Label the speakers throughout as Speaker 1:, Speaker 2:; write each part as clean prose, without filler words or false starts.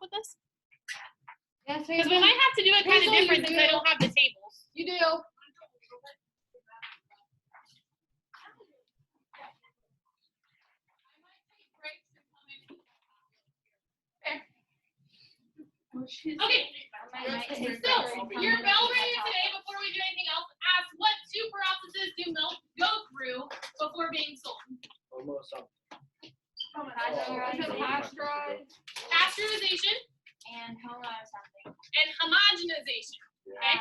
Speaker 1: with this?
Speaker 2: Yes,
Speaker 1: Because we might have to do it kind of different since I don't have the tables.
Speaker 2: You do.
Speaker 1: Okay, so your bell ringing today before we do anything else. Ask what two processes do milk go through before being sold? Pasteurization
Speaker 2: And hold on something.
Speaker 1: and homogenization. Okay?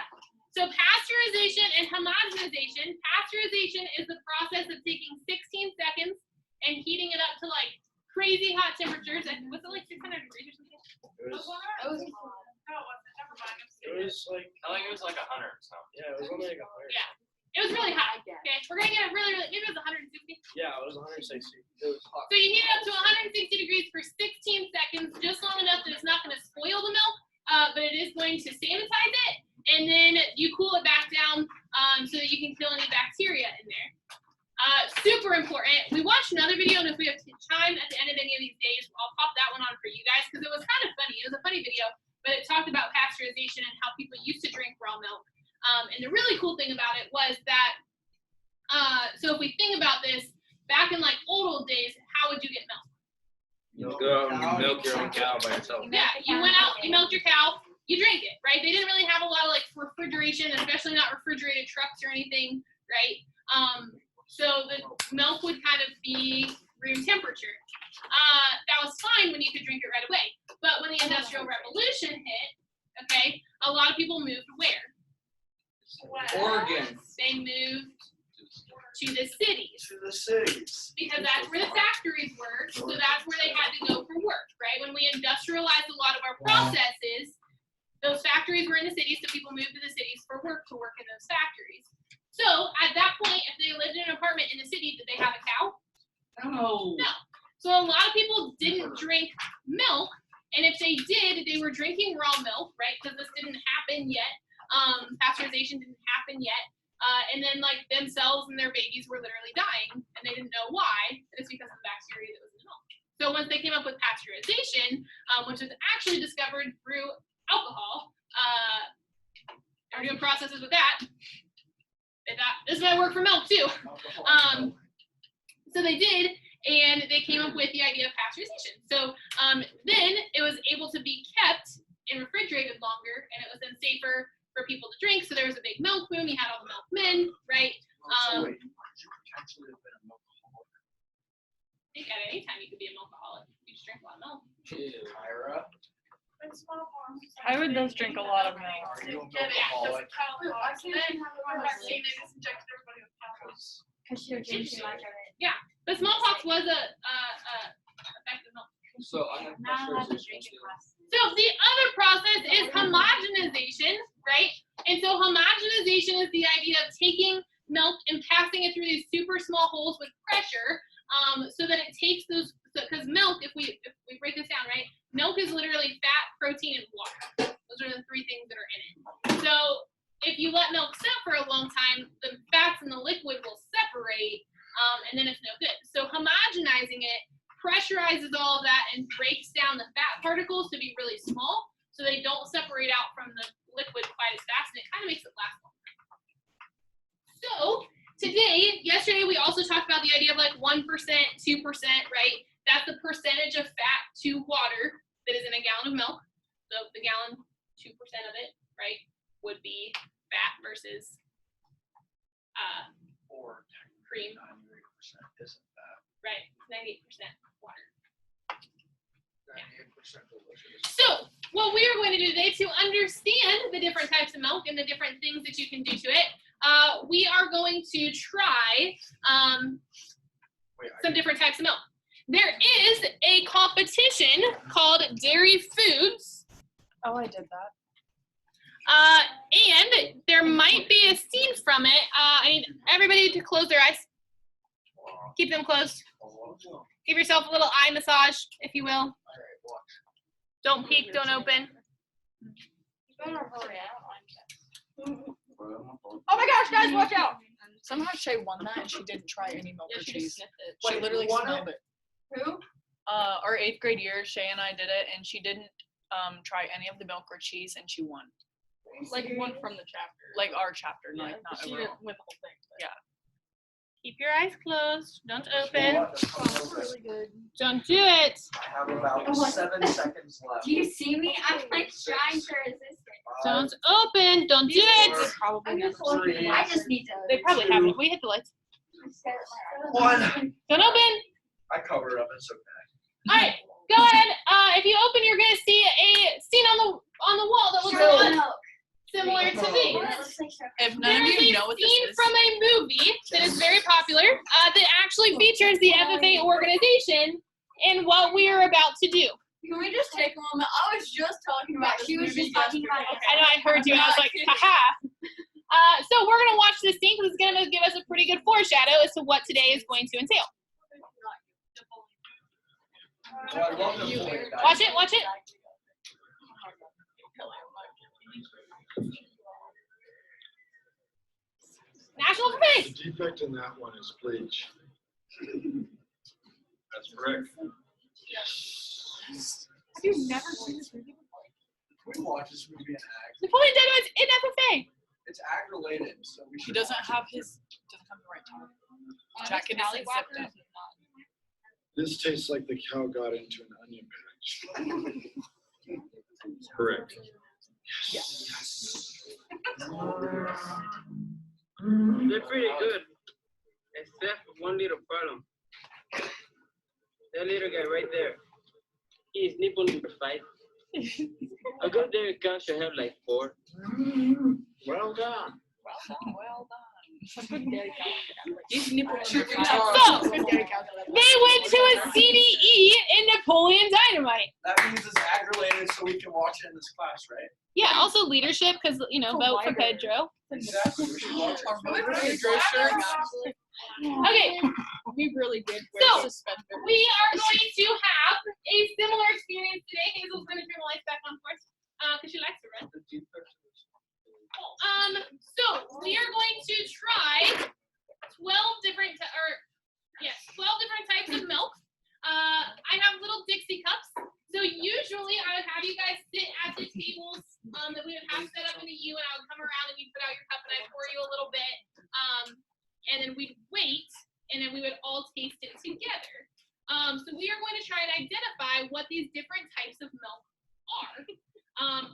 Speaker 1: So pasteurization and homogenization. Pasteurization is the process of taking 16 seconds and heating it up to like crazy hot temperatures. And was it like 600 degrees or something?
Speaker 2: It was
Speaker 3: like,
Speaker 4: I think it was like 100 or something.
Speaker 3: yeah, it was only like 100.
Speaker 1: Yeah. It was really hot. Okay, we're gonna get it really, maybe it was 160.
Speaker 3: Yeah, it was 160. It was hot.
Speaker 1: So you heat it up to 160 degrees for 16 seconds, just long enough that it's not gonna spoil the milk, but it is going to sanitize it, and then you cool it back down so that you can kill any bacteria in there. Super important. We watched another video, and if we have time at the end of any of these days, I'll pop that one on for you guys because it was kind of funny. It was a funny video, but it talked about pasteurization and how people used to drink raw milk. And the really cool thing about it was that, so if we think about this, back in like old days, how would you get milk?
Speaker 4: You go out and milk your own cow by yourself.
Speaker 1: Yeah, you went out, you milked your cow, you drank it, right? They didn't really have a lot of like refrigeration, especially not refrigerated trucks or anything, right? So the milk would kind of be room temperature. That was fine when you could drink it right away. But when the Industrial Revolution hit, okay, a lot of people moved where?
Speaker 4: Oregon.
Speaker 1: They moved to the cities.
Speaker 3: To the cities.
Speaker 1: Because that's where the factories were, so that's where they had to go for work, right? When we industrialized a lot of our processes, those factories were in the cities, so people moved to the cities for work to work in those factories. So at that point, if they lived in an apartment in the city, did they have a cow?
Speaker 4: No.
Speaker 1: No. So a lot of people didn't drink milk, and if they did, they were drinking raw milk, right? Because this didn't happen yet. Pasteurization didn't happen yet. And then like themselves and their babies were literally dying, and they didn't know why. And it's because of the bacteria that was in the milk. So once they came up with pasteurization, which was actually discovered through alcohol, they were doing processes with that. They thought this might work for milk too. So they did, and they came up with the idea of pasteurization. So then it was able to be kept and refrigerated longer, and it was then safer for people to drink. So there was a big milk boom. You had all the milkmen, right?
Speaker 3: So wait, you potentially have been a milkaholic.
Speaker 1: I think at any time you could be a milkaholic. You just drink a lot of milk.
Speaker 3: Tyra?
Speaker 5: I would just drink a lot of milk.
Speaker 3: Are you a milkaholic?
Speaker 2: Because you're drinking too much of it.
Speaker 1: But smallpox was a effective milk.
Speaker 4: So I'm
Speaker 2: Not allowed to
Speaker 4: not
Speaker 2: drink it less.
Speaker 1: So the other process is homogenization, right? And so homogenization is the idea of taking milk and passing it through these super small holes with pressure, so that it takes those. Because milk, if we break this down, right? Milk is literally fat, protein, and water. Those are the three things that are in it. So if you let milk sit for a long time, the fats and the liquid will separate, and then it's no good. So homogenizing it pressurizes all of that and breaks down the fat particles to be really small, so they don't separate out from the liquid quite as fast, and it kind of makes it last longer. So yesterday we also talked about the idea of like 1%, 2%, right? That's the percentage of fat to water that is in a gallon of milk. So the gallon, 2% of it, right, would be fat versus
Speaker 3: Or
Speaker 1: cream,
Speaker 3: 98% isn't that.
Speaker 1: right? 98% water.
Speaker 3: 98% delicious.
Speaker 1: So what we are going to do today to understand the different types of milk and the different things that you can do to it, we are going to try some different types of milk. There is a competition called Dairy Foods.
Speaker 5: Oh, I did that.
Speaker 1: And there might be a scene from it. I need everybody to close their eyes. Keep them closed. Give yourself a little eye massage, if you will.
Speaker 3: Alright, watch.
Speaker 1: Don't peek, don't open.
Speaker 5: Oh my gosh, guys, watch out! Somehow Shay won that and she didn't try any milk or cheese. She
Speaker 3: Wait,
Speaker 5: literally
Speaker 3: who won
Speaker 5: smelled it.
Speaker 2: Who?
Speaker 5: Our 8th grade year, Shay and I did it, and she didn't try any of the milk or cheese, and she won.
Speaker 6: Like one from the chapter.
Speaker 5: Like our chapter, not
Speaker 6: She
Speaker 5: overall.
Speaker 6: didn't win the whole thing. But.
Speaker 5: Yeah.
Speaker 1: Keep your eyes closed. Don't
Speaker 3: You know
Speaker 1: open.
Speaker 3: what? That's probably
Speaker 6: Really good.
Speaker 1: Don't do it.
Speaker 3: I have about 7 seconds left.
Speaker 2: Do you see me? I'm like trying to resist it.
Speaker 1: Don't open. Don't do it.
Speaker 6: Probably
Speaker 2: I'm
Speaker 6: never
Speaker 2: just looking.
Speaker 3: Three.
Speaker 2: I just need to.
Speaker 1: They probably haven't. We hit the lights.
Speaker 3: One.
Speaker 1: Don't open.
Speaker 3: I covered up. It's okay.
Speaker 1: All right. Go ahead. If you open, you're gonna see a scene on the wall that looks a lot similar to these.
Speaker 5: If none
Speaker 1: There
Speaker 5: of
Speaker 1: is
Speaker 5: you
Speaker 1: a
Speaker 5: know what this
Speaker 1: scene
Speaker 5: is,
Speaker 1: from a movie that is very popular that actually features the FFA organization and what we are about to do.
Speaker 6: Can we just take a moment? I was just talking about this
Speaker 2: She was
Speaker 6: movie
Speaker 2: just talking about
Speaker 6: yesterday.
Speaker 1: I know I heard you and I was like, haha. So we're gonna watch this scene because it's gonna give us a pretty good foreshadow as to what today is going to entail.
Speaker 3: So I love the point, guys.
Speaker 1: Watch it. Watch it. National
Speaker 7: The
Speaker 1: Face.
Speaker 7: defect in that one is bleach.
Speaker 4: That's correct.
Speaker 6: Have you never seen this movie before?
Speaker 3: We watch this movie in ag.
Speaker 1: Napoleon Dynamite's in FFA.
Speaker 3: It's ag related, so we
Speaker 5: he
Speaker 3: should.
Speaker 5: doesn't
Speaker 3: watch
Speaker 5: have
Speaker 3: it.
Speaker 5: the right top. Jacket isn't zipped up.
Speaker 7: This tastes like the cow got into an onion patch.
Speaker 4: Correct.
Speaker 8: They're pretty good, except for one little problem. That little guy right there, he is nipple number 5. A good dairy cow should have like 4.
Speaker 3: Well done.
Speaker 5: Well done.
Speaker 8: He's nipple number 5.
Speaker 1: So they went to a CDE in Napoleon Dynamite.
Speaker 3: That means it's ag related, so we can watch it in this class, right?
Speaker 1: Yeah. Also leadership because vote for Pedro.
Speaker 3: Exactly. We should watch it.
Speaker 5: Our vote for Pedro shirts.
Speaker 1: Okay.
Speaker 5: We really did
Speaker 1: So,
Speaker 5: wear suspenders.
Speaker 1: We are going to have a similar experience today. Hazel's going to turn the lights back on for us because she likes to run. So we are going to try 12 different types of milk. I have little Dixie cups. So usually I would have you guys sit at the tables that we would have set up in the U, and I would come around and you'd put out your cup and I'd pour you a little bit, and then we'd wait, and then we would all taste it together. So we are going to try and identify what these different types of milk are.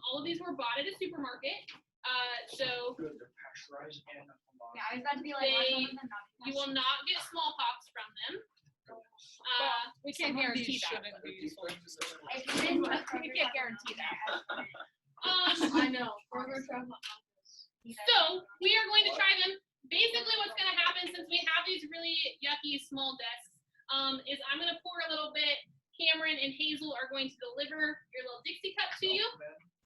Speaker 1: All of these were bought at a supermarket. So
Speaker 3: Good, they're pasteurized and
Speaker 2: Yeah, I was about to be like,
Speaker 1: They-
Speaker 2: why some of them not?
Speaker 1: you will not get smallpox from them.
Speaker 5: We can't guarantee that.
Speaker 2: We can't guarantee that.
Speaker 6: I know.
Speaker 1: So we are going to try them. Basically what's going to happen, since we have these really yucky small desks, is I'm going to pour a little bit. Cameron and Hazel are going to deliver your little Dixie cup to you.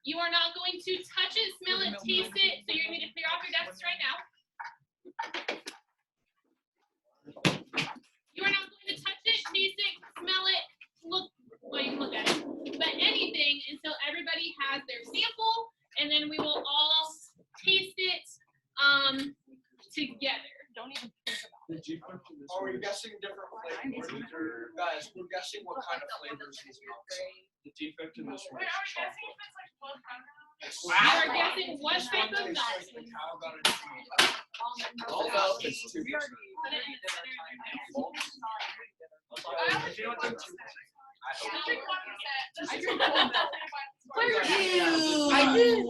Speaker 1: You are not going to touch it, smell it, taste it. So you're going to need to clear off your desks right now. You are not going to touch it, taste it, smell it, look at it. But anything until everybody has their sample, and then we will all taste it together.
Speaker 5: Don't even think about
Speaker 3: Did you put this? Are we guessing different flavors? Guys, we're guessing what kind of flavors these milks are. The defect in this one is chocolate.
Speaker 1: We are guessing what type of milk.
Speaker 3: The cow got into an onion patch. All milk is too good.
Speaker 1: Put it in the center.
Speaker 3: If you don't think too much, I don't
Speaker 6: drink
Speaker 3: know.
Speaker 6: 1%. I drink 1%.
Speaker 3: I
Speaker 6: did.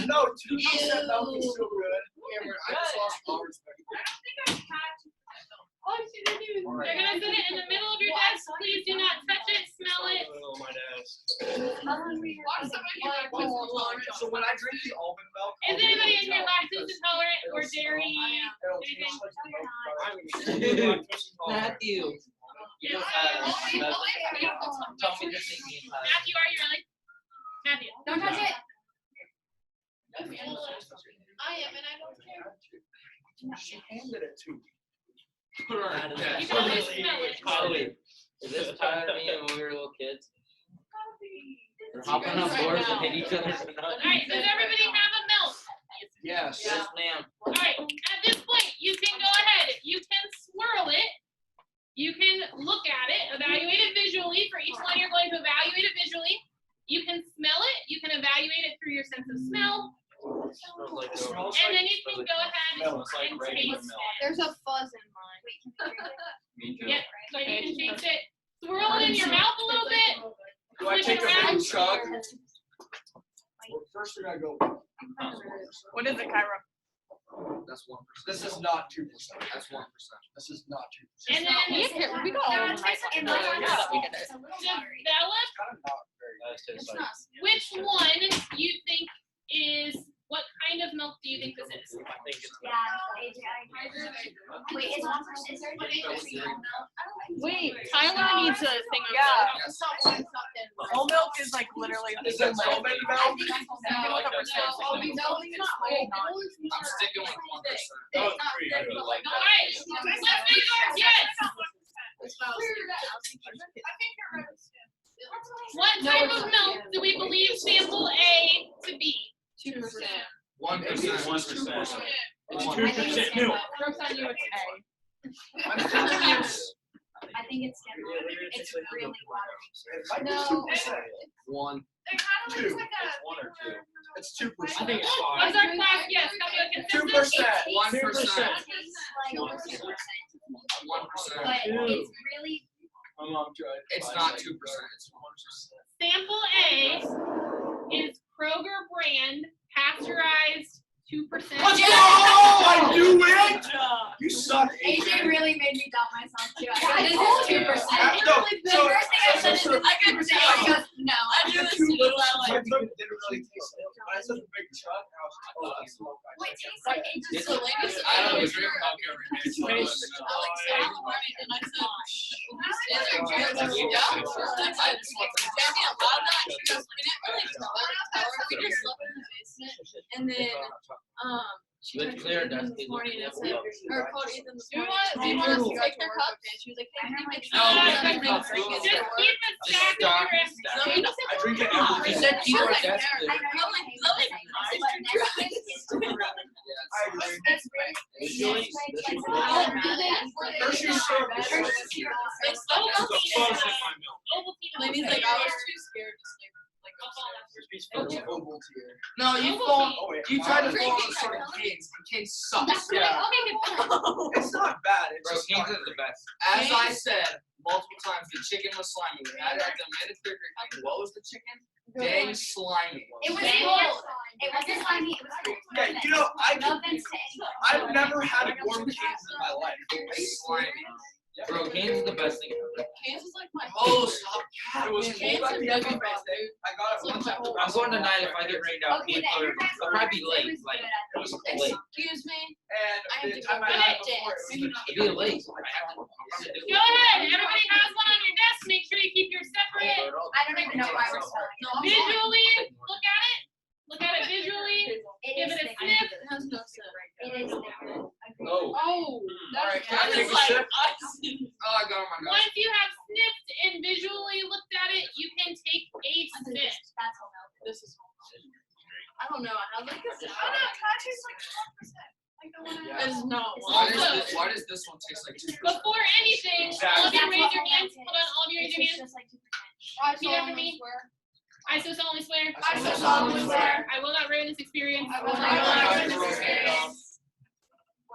Speaker 3: No, 2% milk is so good. Cameron, I just lost all respect.
Speaker 1: Oh, she didn't even. They're gonna set it in the middle of your desk. Please do not touch it, smell it.
Speaker 3: Oh, my desk.
Speaker 6: Watch
Speaker 3: So when I drink the almond milk,
Speaker 1: Is anybody in here lactose intolerant or dairy?
Speaker 3: it'll
Speaker 1: anything?
Speaker 3: taste like the milk.
Speaker 8: Matthew. You know how tell me to take me time.
Speaker 1: Matthew, are you really? Matthew.
Speaker 2: Don't touch it.
Speaker 1: I am, and I don't care.
Speaker 3: She handed it to me.
Speaker 8: Put her out of that.
Speaker 1: You can only smell it.
Speaker 8: Chloe, is this tired of me when we were little kids? We're hopping on boards and hit each other's nuts.
Speaker 1: Alright, does everybody have a milk?
Speaker 3: Yes.
Speaker 8: Yes, ma'am.
Speaker 1: Alright, at this point, you can go ahead. You can swirl it. You can look at it, evaluate it visually. For each one, you're going to evaluate it You can smell it. You can evaluate it through your sense of smell.
Speaker 4: Smells like
Speaker 3: It smells
Speaker 1: And
Speaker 3: like-
Speaker 1: then you can go ahead
Speaker 3: Smells like
Speaker 1: and
Speaker 3: regular
Speaker 1: taste
Speaker 3: milk.
Speaker 1: it.
Speaker 6: There's a fuzz in mine.
Speaker 4: Me too.
Speaker 1: Yep. So you can taste it. Swirl it in your mouth a little bit.
Speaker 3: Do I
Speaker 1: Switch
Speaker 3: take
Speaker 1: it
Speaker 3: a
Speaker 1: around.
Speaker 3: big chug?
Speaker 7: Well, first we gotta go.
Speaker 5: What is it, Kyra?
Speaker 3: That's 1%. This is not 2%. That's 1%. This is not 2%.
Speaker 1: And then
Speaker 5: We got all of them right. Yeah, that we did it.
Speaker 1: develop
Speaker 3: It's kind of not very.
Speaker 4: That tastes like.
Speaker 1: which one you think is, what kind of milk do you think this is?
Speaker 4: I think it's.
Speaker 2: Yeah, wait, is 1%, is there a free milk?
Speaker 5: Wait, Tyler needs a thing of
Speaker 3: Yes.
Speaker 5: whole milk is like literally.
Speaker 3: Is that so many
Speaker 2: I
Speaker 3: milk?
Speaker 2: think it's
Speaker 4: I like that.
Speaker 3: I'm sticking with 1%.
Speaker 4: That was pretty good. Like
Speaker 1: All right, let's make our guess. What type of milk do we believe sample A to be?
Speaker 6: 2%.
Speaker 3: 1%.
Speaker 4: 1%.
Speaker 2: It's
Speaker 4: 2% milk.
Speaker 5: Jokes on you, it's A.
Speaker 2: I think it's different. It's really watery.
Speaker 6: No.
Speaker 3: 1.
Speaker 6: It kind of
Speaker 3: Two.
Speaker 6: looks like
Speaker 4: It's 1 or 2.
Speaker 3: It's 2%.
Speaker 4: I think it's
Speaker 1: What's
Speaker 4: 5.
Speaker 1: our class guess? Come to a consensus?
Speaker 3: 2%. 1%.
Speaker 2: It tastes like 2%,
Speaker 3: 1%.
Speaker 2: but it's really,
Speaker 3: My mom tried. It's not 2%. It's 1%.
Speaker 1: Sample A is Kroger brand pasteurized 2%.
Speaker 3: Let's go! I knew it! You suck,
Speaker 2: AJ really made me doubt myself too. I
Speaker 6: I
Speaker 2: go,
Speaker 6: told
Speaker 2: this
Speaker 6: you.
Speaker 2: is 2%.
Speaker 3: No,
Speaker 2: The
Speaker 3: so-
Speaker 2: first thing I said is,
Speaker 3: so-
Speaker 2: I could say, I goes, no.
Speaker 3: I knew this. I took it, didn't really taste it. When I said the big chug, I was like, oh, that's milk.
Speaker 2: What tastes like it just.
Speaker 4: I don't drink milk every day. So I
Speaker 3: Tastes-
Speaker 6: And then, she
Speaker 4: With
Speaker 6: texted
Speaker 4: clear
Speaker 6: Ethan
Speaker 4: dust,
Speaker 6: this
Speaker 4: it
Speaker 6: morning and
Speaker 4: looks
Speaker 6: said,
Speaker 4: like
Speaker 6: or called Ethan this
Speaker 5: Do you
Speaker 6: morning.
Speaker 5: want us
Speaker 6: Do
Speaker 5: to
Speaker 6: take their
Speaker 5: work,
Speaker 6: cups?
Speaker 5: okay?
Speaker 6: And she was like,
Speaker 2: I
Speaker 6: thank you,
Speaker 2: like
Speaker 6: thank you.
Speaker 1: No,
Speaker 6: And
Speaker 1: just
Speaker 6: then I drink it.
Speaker 1: keep a stack of your
Speaker 3: I
Speaker 1: estimate.
Speaker 3: drink it every
Speaker 4: You
Speaker 3: day.
Speaker 4: said you were
Speaker 2: I
Speaker 4: desperate.
Speaker 2: know you taste but Nesquik is different.
Speaker 3: I agree.
Speaker 2: It's really,
Speaker 4: Visually,
Speaker 2: Nesquik,
Speaker 4: this
Speaker 2: like,
Speaker 4: is
Speaker 3: Hershey's syrup is
Speaker 2: Hershey's
Speaker 3: so-
Speaker 2: syrup.
Speaker 6: It's
Speaker 1: Oh,
Speaker 6: so
Speaker 1: okay.
Speaker 6: fuzz
Speaker 4: in my milk.
Speaker 1: Ovaltine
Speaker 6: Lady's like, I was too scared to sleep. Like,
Speaker 3: No, you
Speaker 1: Ovaltine.
Speaker 3: fall. You tried to
Speaker 6: Drinking
Speaker 3: fall on sort of
Speaker 6: color.
Speaker 3: Cane's. And Cane's sucks.
Speaker 1: That's what I okay.
Speaker 3: It's not bad. It's
Speaker 4: Bro,
Speaker 3: just
Speaker 4: Cane's
Speaker 3: not
Speaker 4: is the best.
Speaker 3: As I said multiple times, the chicken was slimy. We had it at the mandatory King. What was the chicken? Dang slimy.
Speaker 2: It was
Speaker 1: Dang.
Speaker 2: cold. It wasn't slimy, it was cold.
Speaker 3: Yeah, you know,
Speaker 2: No offense to anyone.
Speaker 3: I've never had warm Cane's in my life. It's slimy.
Speaker 4: Bro, Cane's is the best thing ever.
Speaker 6: Kansas is like my
Speaker 3: Oh, stop. It was
Speaker 6: Kane's
Speaker 3: cold at
Speaker 6: is
Speaker 3: the end
Speaker 6: like
Speaker 3: of
Speaker 6: my
Speaker 3: my day. I got it once after.
Speaker 4: I'm going tonight if I get rained out.
Speaker 2: Okay, the
Speaker 4: I'll
Speaker 2: internet
Speaker 4: probably be late.
Speaker 2: was
Speaker 4: Like,
Speaker 2: good at
Speaker 4: it was
Speaker 2: that.
Speaker 4: late.
Speaker 6: Excuse me.
Speaker 3: And
Speaker 6: I have
Speaker 3: the
Speaker 6: to
Speaker 3: time
Speaker 6: go
Speaker 3: I had it
Speaker 6: get
Speaker 3: before, it was
Speaker 6: Maybe
Speaker 3: the
Speaker 6: not.
Speaker 4: It'd be late. I have to. I'll probably do
Speaker 1: Go ahead. Everybody has one on your desk. Make sure you keep yours separate.
Speaker 2: I don't even know why we're selling
Speaker 6: No,
Speaker 2: it.
Speaker 6: I'm
Speaker 1: Visually, look at it. Look at it visually.
Speaker 2: It
Speaker 1: Give
Speaker 2: is
Speaker 1: it a
Speaker 2: thick.
Speaker 1: sniff.
Speaker 6: It has no sense.
Speaker 2: It is thick. Agreed.
Speaker 4: Oh.
Speaker 6: Oh,
Speaker 3: Alright,
Speaker 6: that's
Speaker 3: can I take a sip? Oh, I got it on my nose.
Speaker 1: Once you have sniffed and visually looked at it, you can take a sip.
Speaker 2: That's whole milk.
Speaker 6: This is. I don't know. I like this. I don't know. Can I taste like 1%? Like the one
Speaker 3: Yeah.
Speaker 6: It's not
Speaker 3: Why
Speaker 6: 1%.
Speaker 3: why does this one taste like 2%?
Speaker 1: Before anything, all of you raise your hands. Hold on, all of you raise your
Speaker 2: It's
Speaker 1: hands.
Speaker 2: just like 2%.
Speaker 6: I
Speaker 1: Repeat after me.
Speaker 6: swear.
Speaker 1: I so solemnly swear.
Speaker 6: I so solemnly swear.
Speaker 1: I will not ruin this experience.
Speaker 6: I will
Speaker 3: not ruin
Speaker 1: this
Speaker 3: this
Speaker 1: experience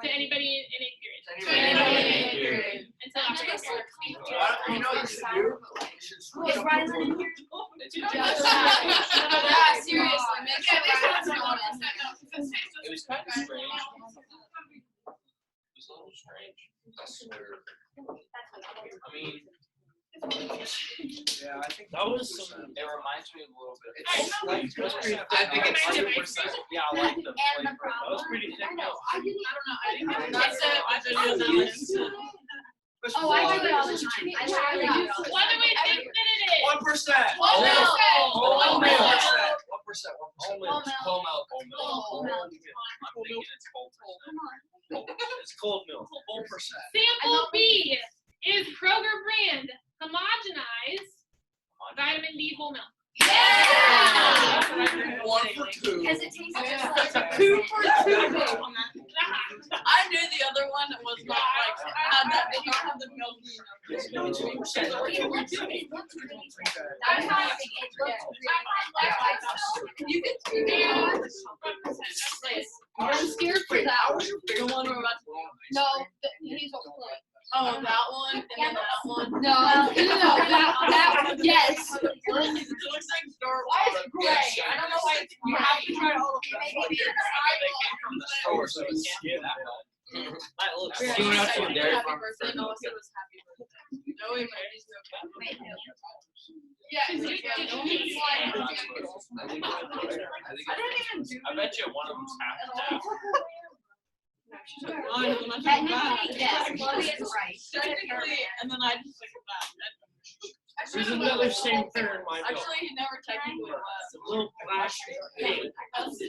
Speaker 1: to anybody in experience. Until after
Speaker 6: Just
Speaker 1: experience.
Speaker 3: You know what you should do? You should switch
Speaker 2: Is
Speaker 3: up
Speaker 2: Rylan
Speaker 3: the
Speaker 2: in
Speaker 3: food.
Speaker 2: here?
Speaker 6: Yeah, seriously. Make sure
Speaker 1: Okay,
Speaker 6: Rylan's not in.
Speaker 4: It was kind of strange. It was a little strange. I swear. I mean,
Speaker 3: Yeah, I think
Speaker 4: that was some. It reminds me of a little bit.
Speaker 3: It's like
Speaker 4: I think it's
Speaker 1: 2%.
Speaker 4: 2%. Yeah, I like the
Speaker 2: And the
Speaker 4: flavor. That was
Speaker 2: problem.
Speaker 4: pretty thick
Speaker 2: I know.
Speaker 4: milk.
Speaker 6: I don't know.
Speaker 5: That's it. I didn't know that.
Speaker 2: Oh, I do it all the time. I literally do it all the
Speaker 1: What do
Speaker 2: time.
Speaker 1: we think that it is?
Speaker 3: 1%.
Speaker 1: Whole milk.
Speaker 3: Whole
Speaker 1: Whole
Speaker 3: milk.
Speaker 1: milk.
Speaker 3: 1%.
Speaker 2: Whole milk.
Speaker 4: Whole milk.
Speaker 2: Whole milk.
Speaker 4: I'm thinking it's cold.
Speaker 2: Come on.
Speaker 4: It's cold milk.
Speaker 3: 1%.
Speaker 1: Sample B is Kroger brand homogenized vitamin D whole milk.
Speaker 2: Yeah.
Speaker 3: 1 for 2.
Speaker 2: Because it tastes just
Speaker 6: Yeah.
Speaker 2: like
Speaker 6: 2 for 2.
Speaker 1: I
Speaker 6: I knew the other one was not like had that did not have the milk.
Speaker 2: It looks really good. That's why I think it looks really good.
Speaker 6: You can do that. I'm scared for that one. The one we're about to
Speaker 5: No, he's on point.
Speaker 6: Oh, that one and then that one.
Speaker 5: No, that yes.
Speaker 6: It looks like Star
Speaker 3: Why is
Speaker 6: Wars.
Speaker 3: it gray? I don't know why it's
Speaker 6: You have to try all of them.
Speaker 3: They came from the store, so it's that one.
Speaker 4: Might look.
Speaker 6: Yeah,
Speaker 4: See what else
Speaker 6: happy
Speaker 4: you dare.
Speaker 6: birthday. No, it was happy birthday. No, he might be
Speaker 2: Wait, no.
Speaker 6: Yeah, it's like,
Speaker 4: I don't even do. I bet you one of them's half and half.
Speaker 2: Technically, yes, Chloe is right.
Speaker 6: Technically, and then I just like that.
Speaker 4: There's another same thing in my milk.
Speaker 6: Actually, he never technically was.
Speaker 4: It's a little flash thing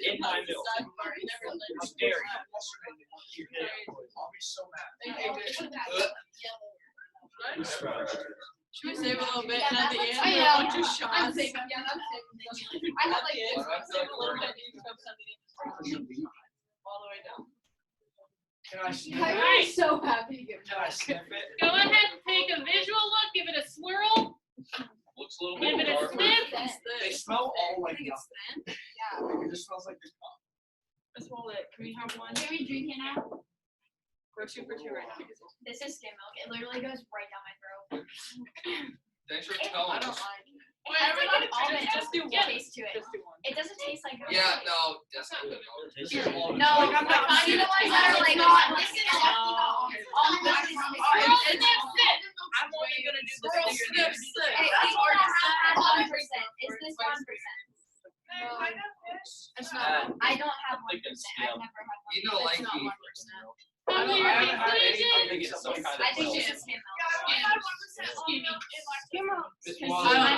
Speaker 4: in my milk. It's scary.
Speaker 3: I'll be so mad.
Speaker 6: Should we save a little bit and at the end?
Speaker 5: I
Speaker 6: do a
Speaker 5: know.
Speaker 6: bunch of shots?
Speaker 5: I'm saving. Yeah, I'm saving. I have like
Speaker 6: Save a little bit. You can send it all the way down.
Speaker 3: Can I sniff
Speaker 5: I'm
Speaker 3: it?
Speaker 5: so happy.
Speaker 3: Can I sniff it?
Speaker 1: Go ahead and take a visual look, give it a swirl,
Speaker 4: Looks a little
Speaker 1: give
Speaker 4: bit
Speaker 1: it a
Speaker 4: darker.
Speaker 1: sniff.
Speaker 3: They smell all like
Speaker 6: I think it's
Speaker 3: nothing.
Speaker 6: thin.
Speaker 3: It just smells like the cup.
Speaker 6: Let's hold it. Can we have one?
Speaker 2: Can we drink it now?
Speaker 6: We're 2 for 2 right now.
Speaker 2: This is skim milk. It literally goes right down my throat.
Speaker 3: Thanks for
Speaker 6: I
Speaker 3: telling
Speaker 6: don't
Speaker 3: us.
Speaker 6: mind.
Speaker 2: It has like an almond
Speaker 6: Just do one.
Speaker 2: taste to it.
Speaker 6: Just do one.
Speaker 2: It doesn't taste like
Speaker 3: Yeah, no, that's not good.
Speaker 2: No, I'm not. You know what? That are like not. This is definitely not almond.
Speaker 1: Swirl, sniff, sip.
Speaker 6: I'm only gonna do the
Speaker 2: Swirl,
Speaker 6: finger.
Speaker 2: snip, Hey, we already have 1%. Is this 1%?
Speaker 6: It's not.
Speaker 2: I don't have 1%.
Speaker 4: think it's
Speaker 2: I've never had 1%.
Speaker 3: You don't like
Speaker 6: It's not
Speaker 3: me.
Speaker 6: 1%.
Speaker 1: Come to your
Speaker 3: I haven't had any-
Speaker 1: conclusion.
Speaker 4: I think it's some kind of.
Speaker 2: I think it's skim milk.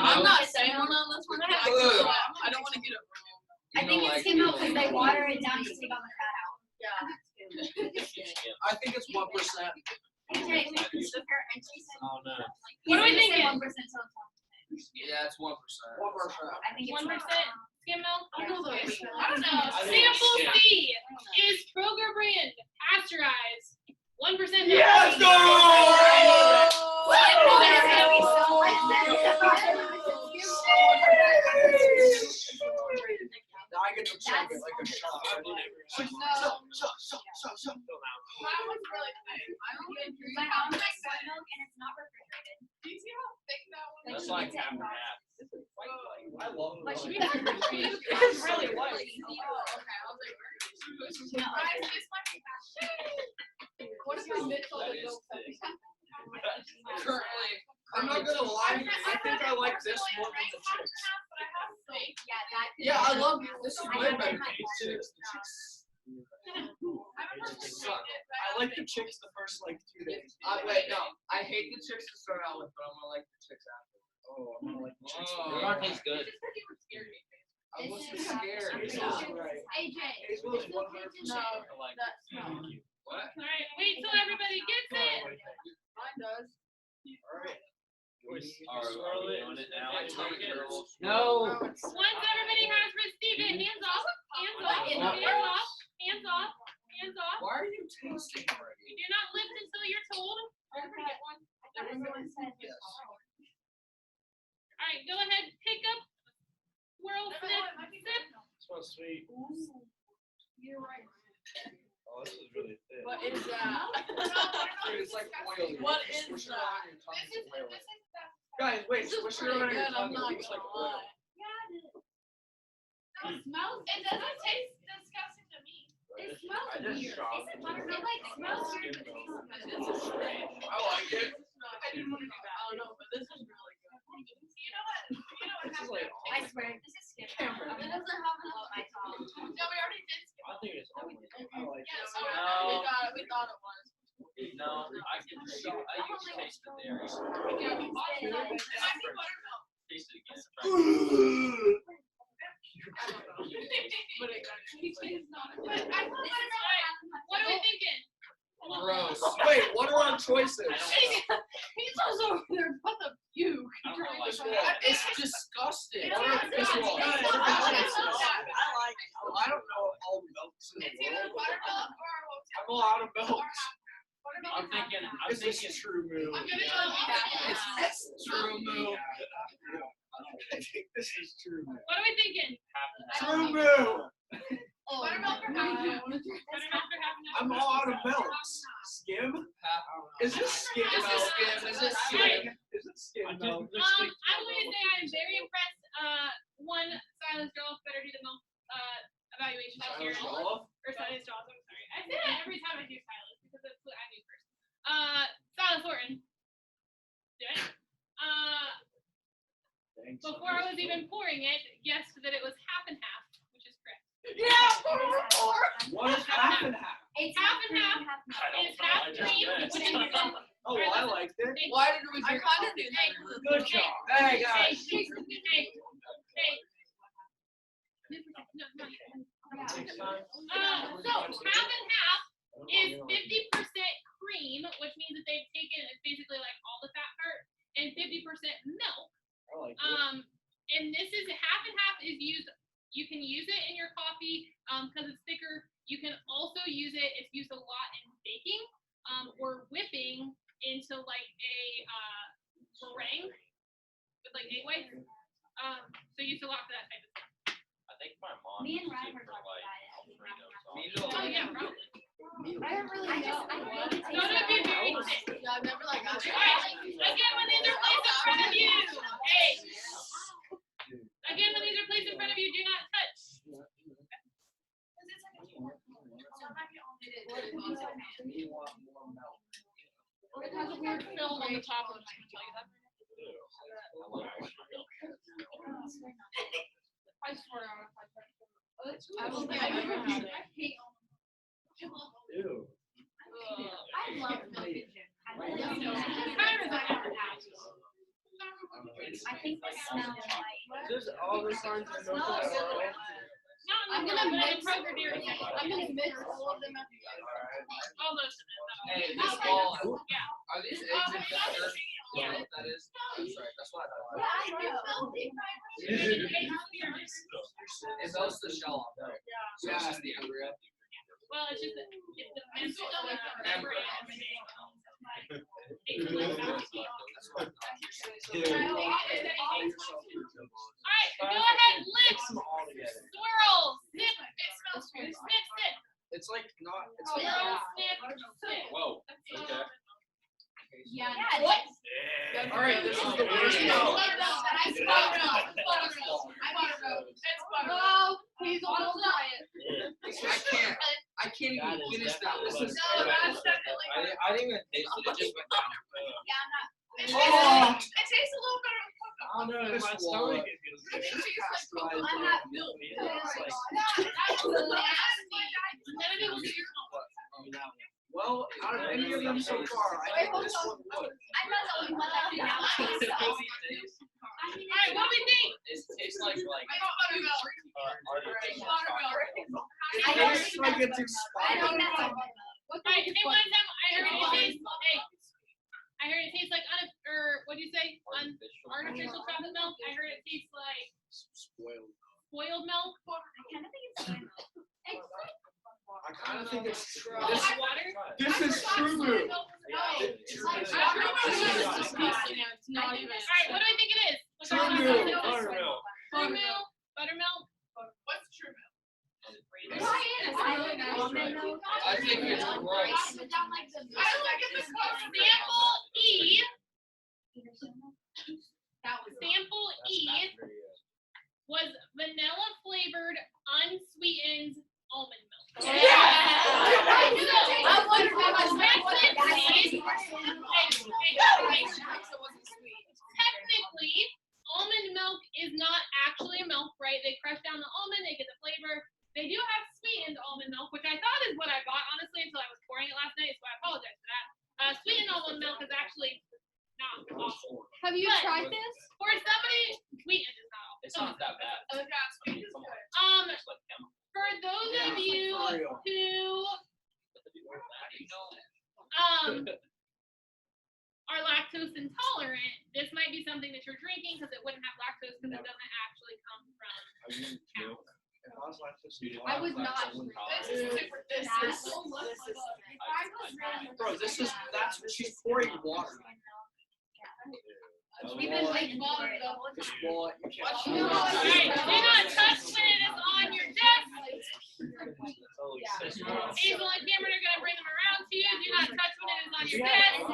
Speaker 6: I'm not saying one on this one.
Speaker 3: Ugh.
Speaker 6: I don't want to get it wrong.
Speaker 2: I think it's skim milk because they water it down to take all the fat out.
Speaker 3: I think it's 1%.
Speaker 2: AJ, Jason.
Speaker 4: Oh no.
Speaker 1: What are we
Speaker 2: Say
Speaker 1: thinking?
Speaker 2: 1% till it's 1%.
Speaker 3: Yeah, it's 1%. 1%.
Speaker 2: I think it's
Speaker 1: 1% skim milk?
Speaker 6: I don't know.
Speaker 1: I don't know.
Speaker 4: I think it's
Speaker 1: Sample
Speaker 4: skim.
Speaker 1: C is Kroger brand pasteurized. 1% milk.
Speaker 3: Yes, go! Now I get to chug it like a shot.
Speaker 6: That one's really thick. I don't think you're
Speaker 2: My mom likes soy milk and it's not refrigerated.
Speaker 6: Do you see how thick that one
Speaker 4: That's
Speaker 6: is?
Speaker 4: like half and half.
Speaker 3: I love
Speaker 2: Like,
Speaker 3: it.
Speaker 2: she doesn't refrigerated.
Speaker 6: It's really white.
Speaker 2: Really easy.
Speaker 6: Okay, I'll take it.
Speaker 2: No, like,
Speaker 6: This might be fast. What if we mix all the milk?
Speaker 3: Currently, I'm not gonna lie, I think I like this more than the chicks.
Speaker 2: yeah, that.
Speaker 3: Yeah, I love this is
Speaker 2: I
Speaker 3: way
Speaker 2: haven't
Speaker 3: better
Speaker 2: had
Speaker 3: than the chicks. The chicks.
Speaker 6: Suck.
Speaker 3: I like the chicks the first like 2 days. Wait, no, I hate the chicks to start out with, but I'm gonna like the chicks after. Oh, I'm gonna like the chicks.
Speaker 4: They don't taste good.
Speaker 3: I wasn't scared.
Speaker 2: This is
Speaker 3: Right.
Speaker 2: AJ.
Speaker 3: It was 100%.
Speaker 6: No,
Speaker 4: I like it.
Speaker 6: that's not.
Speaker 3: What?
Speaker 1: Alright, wait till everybody gets it.
Speaker 6: Mine does.
Speaker 3: Alright.
Speaker 4: Are we doing it now?
Speaker 3: My tongue curls.
Speaker 4: No.
Speaker 1: Once everybody has received it, hands off, hands off, hands off, hands off, hands off.
Speaker 3: Why are you tasting already?
Speaker 1: You do not lift until you're told.
Speaker 2: Everyone said
Speaker 3: Yes.
Speaker 1: Alright, go ahead, pick up, swirl, sip, sip.
Speaker 4: Smells sweet.
Speaker 6: You're right.
Speaker 4: Oh, this is really thick.
Speaker 6: What is that?
Speaker 3: Dude, it's like oily.
Speaker 6: What is
Speaker 3: Squish it
Speaker 6: that?
Speaker 3: around your tongue, it's oily. Guys, wait,
Speaker 6: This is
Speaker 3: squish it
Speaker 6: pretty
Speaker 3: around your
Speaker 6: good, I'm
Speaker 3: tongue,
Speaker 6: not
Speaker 3: it looks like
Speaker 6: gonna
Speaker 3: oil.
Speaker 6: lie.
Speaker 2: It smells. It doesn't taste disgusting to me. It smells
Speaker 4: I just
Speaker 2: weird.
Speaker 4: shocked
Speaker 2: Is it
Speaker 4: you.
Speaker 2: butter? It like smells weird, but it tastes good.
Speaker 6: This is strange.
Speaker 3: I like it.
Speaker 6: I didn't want to do that. I don't know, but this is really good.
Speaker 2: You know what?
Speaker 3: This is like
Speaker 2: I swear, this is skim milk. It doesn't have enough of my tongue.
Speaker 6: No, we already did.
Speaker 4: I think it's almond.
Speaker 3: I like it.
Speaker 6: Yes,
Speaker 4: No.
Speaker 6: we thought it was.
Speaker 4: No, I can taste it. I used to taste the dairy.
Speaker 6: Yeah, we thought it was. It might be buttermilk.
Speaker 4: Taste it again. Try
Speaker 6: I don't know. But it tastes not.
Speaker 2: This is not half and half.
Speaker 1: What are we thinking?
Speaker 3: Gross. Wait, what are our choices?
Speaker 6: He's also over there about the puke.
Speaker 4: I don't know, like
Speaker 3: It's disgusting.
Speaker 4: frosted.
Speaker 3: Guys,
Speaker 6: It's
Speaker 3: guys,
Speaker 6: not-
Speaker 3: guys,
Speaker 6: it's not-
Speaker 3: guys,
Speaker 6: it's not-
Speaker 3: I don't know all the milks in
Speaker 6: It's
Speaker 3: the
Speaker 6: either
Speaker 3: world.
Speaker 6: buttermilk or
Speaker 3: I'm a lot of milks.
Speaker 6: buttermilk.
Speaker 4: I'm thinking,
Speaker 3: Is this true move?
Speaker 6: I'm gonna go with that.
Speaker 3: It's true move. I think this is true move.
Speaker 1: What are we thinking?
Speaker 3: True move.
Speaker 6: Buttermilk or half milk?
Speaker 1: Buttermilk or half milk?
Speaker 3: I'm all out of milks. Skim? Is this skim
Speaker 4: Is
Speaker 3: milk?
Speaker 4: this skim? Is this
Speaker 3: skim? Is it skim milk?
Speaker 1: I'm going to say I'm very impressed. One, Silas Jolloff better do the milk evaluation this year. Or Silas Jolloff, I'm sorry. I say that every time I do Silas because that's what I do first. Silas Horton. Do it.
Speaker 3: Thanks.
Speaker 1: Before I was even pouring it, guessed that it was half and half, which is correct.
Speaker 3: What is half and half?
Speaker 2: It's
Speaker 1: Half and half. It's half cream, which is
Speaker 3: Oh, well, I liked it.
Speaker 6: Why did we drink all of these?
Speaker 3: Good job. Hey, guys.
Speaker 1: Hey. No, not yet. So half and half is 50% cream, which means that they've taken it's basically like all the fat part, and 50% milk.
Speaker 3: I like it.
Speaker 1: And this is half and half is used. You can use it in your coffee because it's thicker. You can also use it. It's used a lot in baking or whipping into like a meringue with like egg whites. So used a lot for that type of stuff.
Speaker 4: I think my mom
Speaker 2: Me and
Speaker 4: used
Speaker 2: Ryan
Speaker 4: it
Speaker 2: were
Speaker 4: for
Speaker 2: talking
Speaker 4: like
Speaker 2: about
Speaker 4: Alfredo
Speaker 1: Oh yeah,
Speaker 4: sauce.
Speaker 1: probably.
Speaker 2: I don't really know.
Speaker 1: None of you very thick.
Speaker 6: Yeah, I've never like got
Speaker 1: All right. Again, when these are placed in front of you, hey. Again, when these are placed in front of you, do not touch.
Speaker 3: You want more milk.
Speaker 5: It has a weird film on the top of it. I can tell you that. I swear to God, if I touch it. I don't think I've ever had it.
Speaker 3: Ew.
Speaker 2: I love milk. I think they smell like.
Speaker 8: There's all the signs of milk in the world.
Speaker 1: Not in the world, but in Kroger dairy section.
Speaker 6: I'm gonna mix all of them at the end.
Speaker 1: Almost in it.
Speaker 4: Hey,
Speaker 1: Not
Speaker 4: this
Speaker 1: right
Speaker 4: ball,
Speaker 1: now. Yeah.
Speaker 4: are these eggs in batter? You know what that is? That's right, that's what I thought.
Speaker 2: Yeah, I know.
Speaker 4: It melts the shell off, right? So it's just the embryo.
Speaker 1: Well, it's just that it's the mental
Speaker 4: Embryo. That's what I thought.
Speaker 1: Alright, go ahead, lick, swirl, sip, sip.
Speaker 4: It's like not, it's
Speaker 1: Swirl,
Speaker 4: like.
Speaker 1: sip, sip.
Speaker 4: Whoa, okay.
Speaker 2: Yeah.
Speaker 6: What?
Speaker 4: Alright, this is the
Speaker 6: Buttermilk.
Speaker 4: worst.
Speaker 6: Buttermilk. It's buttermilk. Please don't try it.
Speaker 4: I can't even finish that. This is.
Speaker 6: No, that's definitely.
Speaker 4: I didn't even taste it, it just went down.
Speaker 6: Yeah, I'm not. It
Speaker 3: Oh.
Speaker 6: tastes a little better than
Speaker 3: I don't know,
Speaker 4: This
Speaker 3: my
Speaker 4: wall.
Speaker 3: stomach is
Speaker 6: It tastes like
Speaker 3: pasteurized
Speaker 6: I'm not milk.
Speaker 3: It's like-
Speaker 1: That's nasty. None of it will do your homework.
Speaker 3: Well, out of any of them so far, I think this one would.
Speaker 2: I'm not the only one that did not taste it.
Speaker 1: Alright, what do we think?
Speaker 4: It tastes like
Speaker 6: I got buttermilk.
Speaker 4: artificial
Speaker 6: Buttermilk.
Speaker 3: It
Speaker 2: I don't
Speaker 3: tastes
Speaker 2: think
Speaker 3: like
Speaker 2: that's-
Speaker 3: it's
Speaker 2: I don't think
Speaker 3: expired.
Speaker 2: that's
Speaker 1: Alright, say one time, I heard it tastes, hey, I heard it tastes like, what'd you say? Artificial chocolate milk? I heard it tastes like
Speaker 3: Spoiled.
Speaker 1: spoiled milk?
Speaker 2: I kind of think it's soy milk.
Speaker 3: I kind of think it's true.
Speaker 1: This water?
Speaker 3: This is true move.
Speaker 5: It's not even.
Speaker 1: Alright, what do I think it is? What's
Speaker 3: True
Speaker 1: our
Speaker 3: milk.
Speaker 1: chocolate?
Speaker 3: Buttermilk.
Speaker 1: True milk? Buttermilk?
Speaker 6: What's true milk?
Speaker 4: I think it's gross.
Speaker 6: I don't like it this color.
Speaker 1: Sample E,
Speaker 2: That was
Speaker 1: sample E was vanilla flavored unsweetened almond milk.
Speaker 6: I wonder how much
Speaker 1: Technically, almond milk is not actually milk, right? They crush down the almond, they get the flavor. They do have sweetened almond milk, which I thought is what I got, honestly, until I was pouring it last night, so I apologize for that. Sweetened almond milk is actually not awful.
Speaker 5: Have you
Speaker 1: But
Speaker 5: tried this?
Speaker 1: For somebody, sweetened is not awful.
Speaker 4: It's not that bad. It's like chemical.
Speaker 1: For those of you
Speaker 3: for real.
Speaker 1: who
Speaker 4: How do you know that?
Speaker 1: are lactose intolerant, this might be something that you're drinking because it wouldn't have lactose lactose because it doesn't actually come from cows.
Speaker 3: If I was lactose,
Speaker 2: I would not.
Speaker 6: This is super, this is.
Speaker 3: Bro, that's what she's pouring water.
Speaker 2: We can make water though.
Speaker 3: Just boil it, you can't.
Speaker 1: Alright, do not touch when it is on your desk. Hazel and Cameron are gonna bring them around to you. Do not touch when it is on your desk.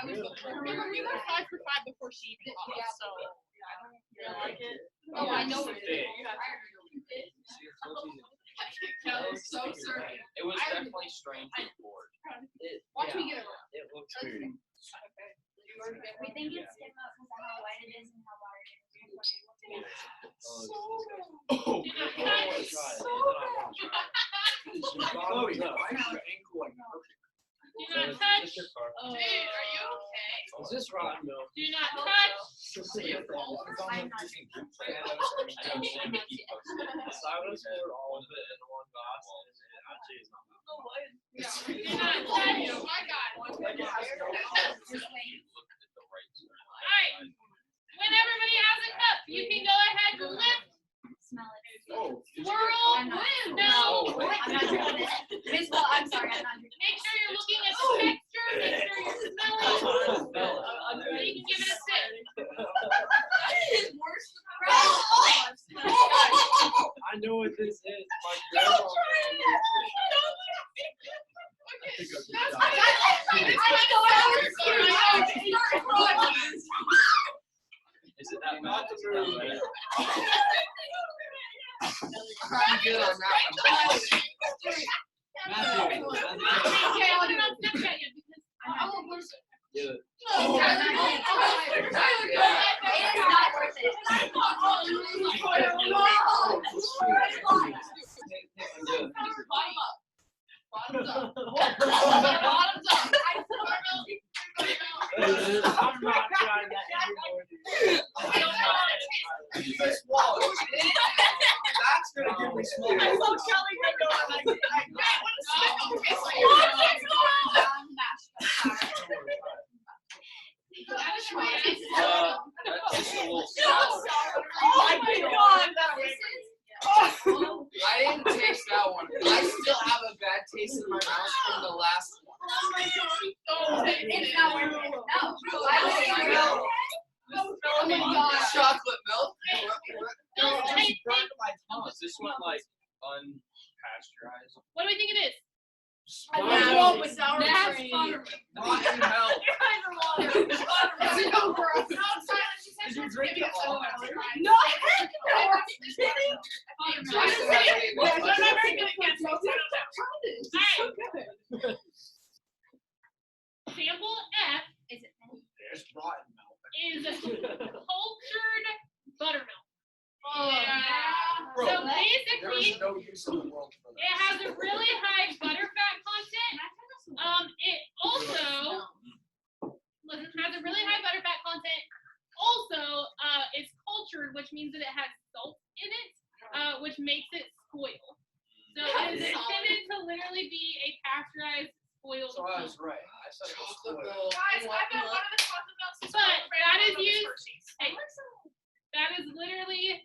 Speaker 5: Remember, we were 5 for 5 before she even caught us, so.
Speaker 2: You don't like it? Oh, I know it is.
Speaker 6: So certain.
Speaker 4: It was definitely strange to board.
Speaker 2: Watch me get it.
Speaker 4: It looks weird.
Speaker 2: We think it's different because of how white it is and how water it is.
Speaker 3: Oh,
Speaker 1: Do
Speaker 3: Chloe, why is your ankle like perfect?
Speaker 1: not touch.
Speaker 6: Dude, are you okay?
Speaker 8: Is this rotten milk?
Speaker 1: Do not touch.
Speaker 8: So I was poured all of it in one glass, and it actually is not.
Speaker 1: Do not touch.
Speaker 6: Oh my God.
Speaker 3: Like it has no
Speaker 1: Alright. When everybody has a cup, you can go ahead and lift,
Speaker 2: Smell it.
Speaker 3: Oh,
Speaker 1: swirl, no.
Speaker 2: I'm not doing it. Baseball, I'm sorry, I'm not doing it.
Speaker 1: Make sure you're looking at the texture. Make sure you're smelling. So you can give it a sip.
Speaker 8: I know what this is. My grandma.
Speaker 4: Is it that
Speaker 3: Not
Speaker 4: bad?
Speaker 3: the move.
Speaker 6: Trying to get on that
Speaker 1: Okay, I put it on Snapchat yet because
Speaker 2: I won't push it.
Speaker 8: Do it.
Speaker 2: Oh, it's not worth it.
Speaker 6: Bottoms up. Bottoms up.
Speaker 8: I'm not trying that anymore.
Speaker 3: Just swallow it. That's gonna give me small.
Speaker 6: I saw Kelly going like, what is
Speaker 4: That's just a little sour.
Speaker 6: Oh my God, that was.
Speaker 9: I didn't taste that one. I still have a bad taste in my mouth from the last one.
Speaker 6: Oh my God.
Speaker 2: It's not worth it. No.
Speaker 6: Oh my God.
Speaker 9: Chocolate milk.
Speaker 4: Is this one like unpasteurized?
Speaker 1: what do we think it is?
Speaker 6: I grew up with sour
Speaker 2: That's
Speaker 6: cream.
Speaker 9: Rotten milk.
Speaker 6: It's so gross. No, I'm sorry. She said she was giving us all that. No, heck no. Are you kidding? I'm not very good at guessing, so I don't know.
Speaker 1: Alright. Sample F
Speaker 3: There's rotten milk.
Speaker 1: is cultured buttermilk.
Speaker 6: Yeah.
Speaker 3: Bro,
Speaker 1: So
Speaker 3: There's
Speaker 1: basically,
Speaker 3: no use in the world for that.
Speaker 1: it has a really high butter fat content. It also has a really high butter fat content. Also, it's cultured, which means that it has salt in it, which makes it spoil. So it is intended to literally be a pasteurized spoiled
Speaker 3: So I
Speaker 1: milk.
Speaker 3: was right. I said it was
Speaker 9: Chocolate
Speaker 3: good.
Speaker 9: milk.
Speaker 6: Guys, I've been wanting to talk about this.
Speaker 1: But that is used. Hey, that is literally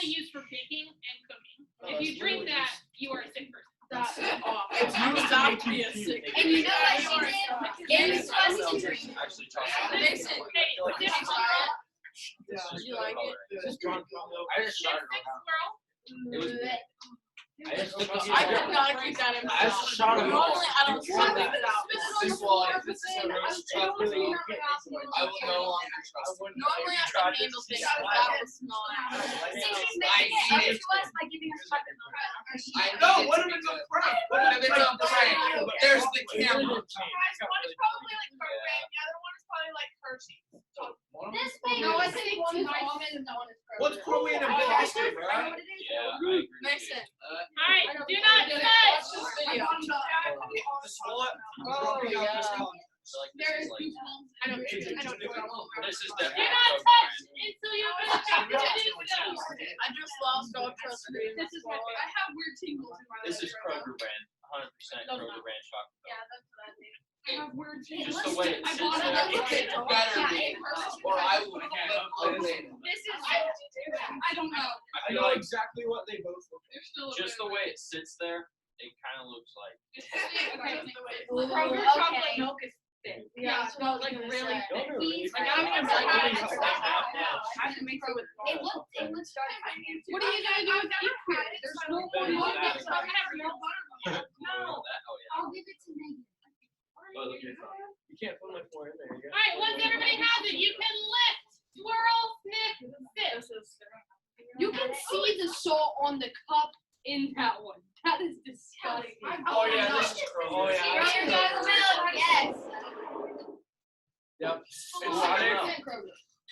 Speaker 1: used for baking and cooking. If you drink that, you are a sick person.
Speaker 6: That's awful.
Speaker 9: It's
Speaker 6: Stop to be a sick.
Speaker 2: And you know what she did? In spicy drink.
Speaker 4: Actually, chocolate.
Speaker 6: Mason.
Speaker 1: Hey, dip it.
Speaker 6: Did you like it?
Speaker 8: Just drunk milk.
Speaker 4: I just started
Speaker 1: Sick
Speaker 4: around.
Speaker 1: squirrel.
Speaker 4: It was. I just took a
Speaker 6: I could not keep that in my
Speaker 8: I
Speaker 6: mouth.
Speaker 8: just shot him off.
Speaker 6: Normally, I don't want to leave it out.
Speaker 9: This wall, if this is a roast chocolate milk, I will no longer trust it.
Speaker 6: Normally, I can handle things, but that was not.
Speaker 2: See, she's making it up to us by giving us chocolate milk.
Speaker 9: I
Speaker 3: No,
Speaker 9: need it
Speaker 3: what
Speaker 9: to
Speaker 3: if
Speaker 9: be
Speaker 3: it's a
Speaker 9: good.
Speaker 3: prank?
Speaker 9: What if it's a prank? There's the camera.
Speaker 6: Guys, one is probably like Program, the other one is probably like Hershey's.
Speaker 2: This thing.
Speaker 6: No, I think one is almond and one is Program.
Speaker 3: What's Chloe and imposter, bro?
Speaker 4: Yeah, I agree.
Speaker 6: Mason.
Speaker 1: Alright, do not touch.
Speaker 6: Watch this video.
Speaker 3: Just swallow it.
Speaker 6: Oh, yeah.
Speaker 4: So like this
Speaker 6: There's
Speaker 4: is like.
Speaker 6: I don't know.
Speaker 4: This is
Speaker 1: Do
Speaker 4: definitely.
Speaker 1: not touch until you finish do so.
Speaker 6: I just lost all trust in
Speaker 1: This is my
Speaker 6: I have weird tingles in my
Speaker 4: This is
Speaker 6: legs right
Speaker 4: Kroger brand. 100%
Speaker 1: No, it's
Speaker 4: Kroger
Speaker 1: not.
Speaker 4: brand chocolate milk.
Speaker 6: Yeah, that's what I think. I have weird
Speaker 4: Just
Speaker 6: taste.
Speaker 4: the way it
Speaker 6: I
Speaker 4: sits
Speaker 6: bought it.
Speaker 4: there.
Speaker 9: It better be, or I will flip open.
Speaker 6: This is. I don't know.
Speaker 3: I
Speaker 4: feel
Speaker 3: know
Speaker 4: like-
Speaker 3: exactly what they both look
Speaker 6: They're still.
Speaker 4: Just the way it sits there, it kind of looks like.
Speaker 6: Kroger
Speaker 2: Okay.
Speaker 6: chocolate milk is thick.
Speaker 2: Yeah,
Speaker 6: it's not like really thick. Like, I don't even
Speaker 2: Like,
Speaker 6: know.
Speaker 2: I
Speaker 6: I can make it with.
Speaker 2: It looks dark.
Speaker 6: What are you gonna do with deep food? There's no more
Speaker 4: Better
Speaker 6: milk.
Speaker 4: than
Speaker 6: It's not gonna have real butter.
Speaker 4: No. Oh yeah.
Speaker 2: I'll give it to Megan.
Speaker 4: Oh, look at that.
Speaker 3: You can't put my four in there. You
Speaker 1: All right, once everybody has it, you can lift, swirl, sniff, sip.
Speaker 2: You can see the salt on the cup in that one. That is disgusting.
Speaker 3: Oh yeah, this is Kroger. Oh yeah.
Speaker 2: Kroger chocolate milk, yes.
Speaker 3: Yep.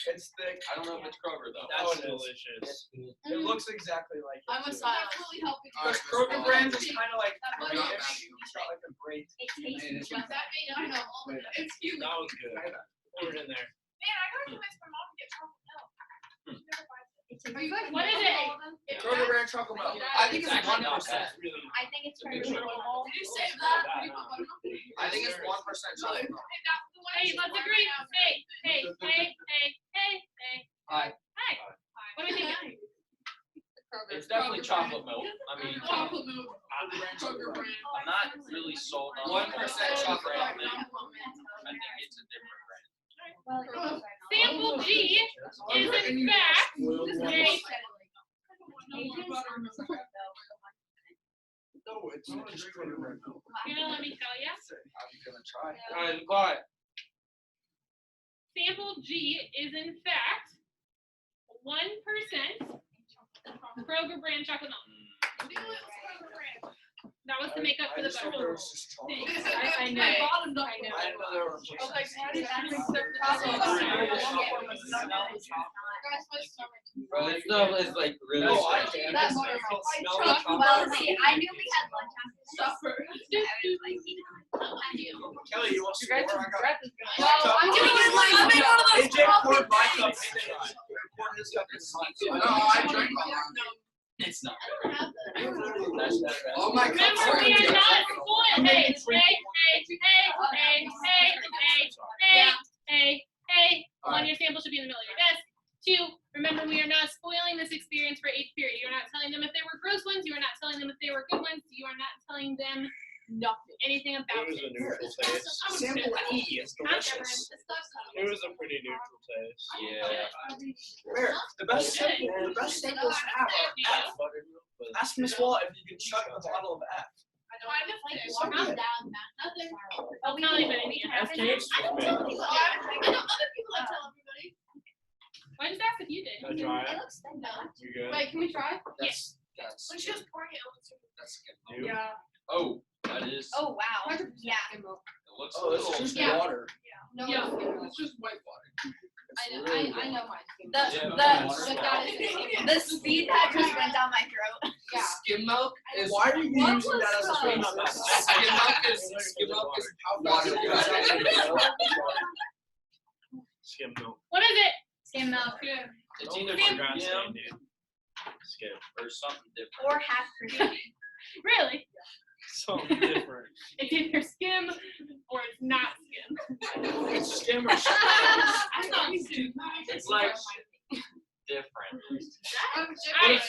Speaker 3: It's thick.
Speaker 4: I don't know if it's Kroger though.
Speaker 3: Oh,
Speaker 10: That's
Speaker 3: it is.
Speaker 10: delicious.
Speaker 3: It looks exactly like it.
Speaker 6: I'm a
Speaker 3: too.
Speaker 6: silent. Really helping.
Speaker 3: Because Kroger brand is kind of like
Speaker 6: That was
Speaker 3: grayish.
Speaker 6: nice.
Speaker 3: It's got like a gray.
Speaker 2: It tastes
Speaker 6: That made, I know. It's cute.
Speaker 10: That was good. Put it in there.
Speaker 6: Man, I gotta convince my mom to get chocolate milk. She never buys it.
Speaker 2: Are
Speaker 6: you guys?
Speaker 1: What is it?
Speaker 3: Kroger brand chocolate milk. I think it's
Speaker 4: It's actually
Speaker 3: 1%.
Speaker 4: not bad.
Speaker 10: Really
Speaker 2: I think it's
Speaker 4: Big
Speaker 2: Kroger.
Speaker 4: chocolate.
Speaker 6: Did you save that? Did you put butter on it?
Speaker 9: I think it's 1% chocolate milk.
Speaker 6: Hey, that's the one I
Speaker 1: Hey,
Speaker 6: should
Speaker 1: let's
Speaker 6: order
Speaker 1: agree.
Speaker 6: now.
Speaker 1: Hey.
Speaker 9: Hi.
Speaker 1: Hi. What do we think?
Speaker 4: It's definitely chocolate milk. I mean,
Speaker 6: Chocolate milk. Kroger brand.
Speaker 4: I'm not really sold on
Speaker 9: 1% chocolate
Speaker 4: brand
Speaker 9: milk.
Speaker 4: milk. I think it's a different brand.
Speaker 1: Sample G is in fact
Speaker 3: No, it's just Kroger brand milk.
Speaker 1: you know, let me tell you.
Speaker 3: I'm gonna try.
Speaker 9: Alright, quiet.
Speaker 1: Sample G is in fact 1% Kroger brand chocolate milk. That was to make up for
Speaker 3: I
Speaker 1: the
Speaker 3: just thought
Speaker 1: butter.
Speaker 3: there was just chocolate.
Speaker 1: I know.
Speaker 6: I bought them.
Speaker 3: I didn't know there were.
Speaker 6: I was like, why did that make
Speaker 9: Bro, this stuff is like really.
Speaker 3: No, I
Speaker 9: spicy.
Speaker 3: can't.
Speaker 6: That
Speaker 3: It's-
Speaker 6: butter
Speaker 3: I can
Speaker 6: milk.
Speaker 3: smell
Speaker 6: I
Speaker 3: the
Speaker 6: trust-
Speaker 3: chocolate.
Speaker 2: Well, see, I knew we had lunch after this.
Speaker 6: Suffer.
Speaker 2: I was like, he didn't.
Speaker 3: Kelly, you want some more? I got.
Speaker 2: No, I'm gonna use my
Speaker 3: AJ poured my cup in there. Poured his cup in mine.
Speaker 9: No, I drank all mine.
Speaker 4: It's not.
Speaker 2: I don't have that.
Speaker 4: That's not bad.
Speaker 9: All my cups
Speaker 1: Remember,
Speaker 9: are
Speaker 1: we
Speaker 9: empty.
Speaker 1: are not spoiled. Hey. One, your sample should be in the middle of your desk. Two, remember, we are not spoiling this experience for 8th period. You are not telling them if they were gross ones. You are not telling them if they were good ones. You are not telling them
Speaker 2: Nothing.
Speaker 1: anything about
Speaker 10: It was a
Speaker 1: it.
Speaker 10: neutral taste.
Speaker 3: Sample E is delicious.
Speaker 10: It was a pretty neutral taste.
Speaker 4: Yeah.
Speaker 3: Where? The best samples have are F. Ask Miss Wall if you can chug a bottle of F.
Speaker 2: Like,
Speaker 3: So
Speaker 2: warm
Speaker 3: good.
Speaker 2: down, nothing.
Speaker 1: I'll tell anybody.
Speaker 10: F tastes
Speaker 2: I don't tell people.
Speaker 6: I know other people that tell everybody.
Speaker 1: I just asked if you did.
Speaker 10: Can I try
Speaker 2: It
Speaker 10: it?
Speaker 2: looks thin.
Speaker 10: You good?
Speaker 6: Wait, can we try?
Speaker 1: Yes.
Speaker 9: That's
Speaker 6: When she was pouring it, it was super.
Speaker 9: that's good.
Speaker 10: You?
Speaker 6: Yeah.
Speaker 4: Oh, that is.
Speaker 2: Oh, wow. Yeah.
Speaker 4: It looks a
Speaker 3: Oh, it's
Speaker 4: little.
Speaker 3: just
Speaker 2: Yeah.
Speaker 3: water.
Speaker 6: No,
Speaker 1: Yeah.
Speaker 6: it's just white water.
Speaker 2: I know mine.
Speaker 6: The
Speaker 2: speed that just went down my throat.
Speaker 6: Yeah.
Speaker 9: Skim milk is.
Speaker 3: Why are you
Speaker 2: What
Speaker 3: using that as a
Speaker 2: was
Speaker 3: space?
Speaker 9: Skim milk is how water goes.
Speaker 10: Skim milk.
Speaker 1: What is it?
Speaker 2: Skim milk.
Speaker 4: It's either
Speaker 10: Grass
Speaker 4: skim
Speaker 10: stain, dude. Skim.
Speaker 4: or something different.
Speaker 2: Or half cream.
Speaker 1: Really?
Speaker 10: Something different.
Speaker 1: It's either skim or it's not skim.
Speaker 3: It's skim or shit.
Speaker 6: I'm not used to.
Speaker 4: It's like different.
Speaker 1: Alright,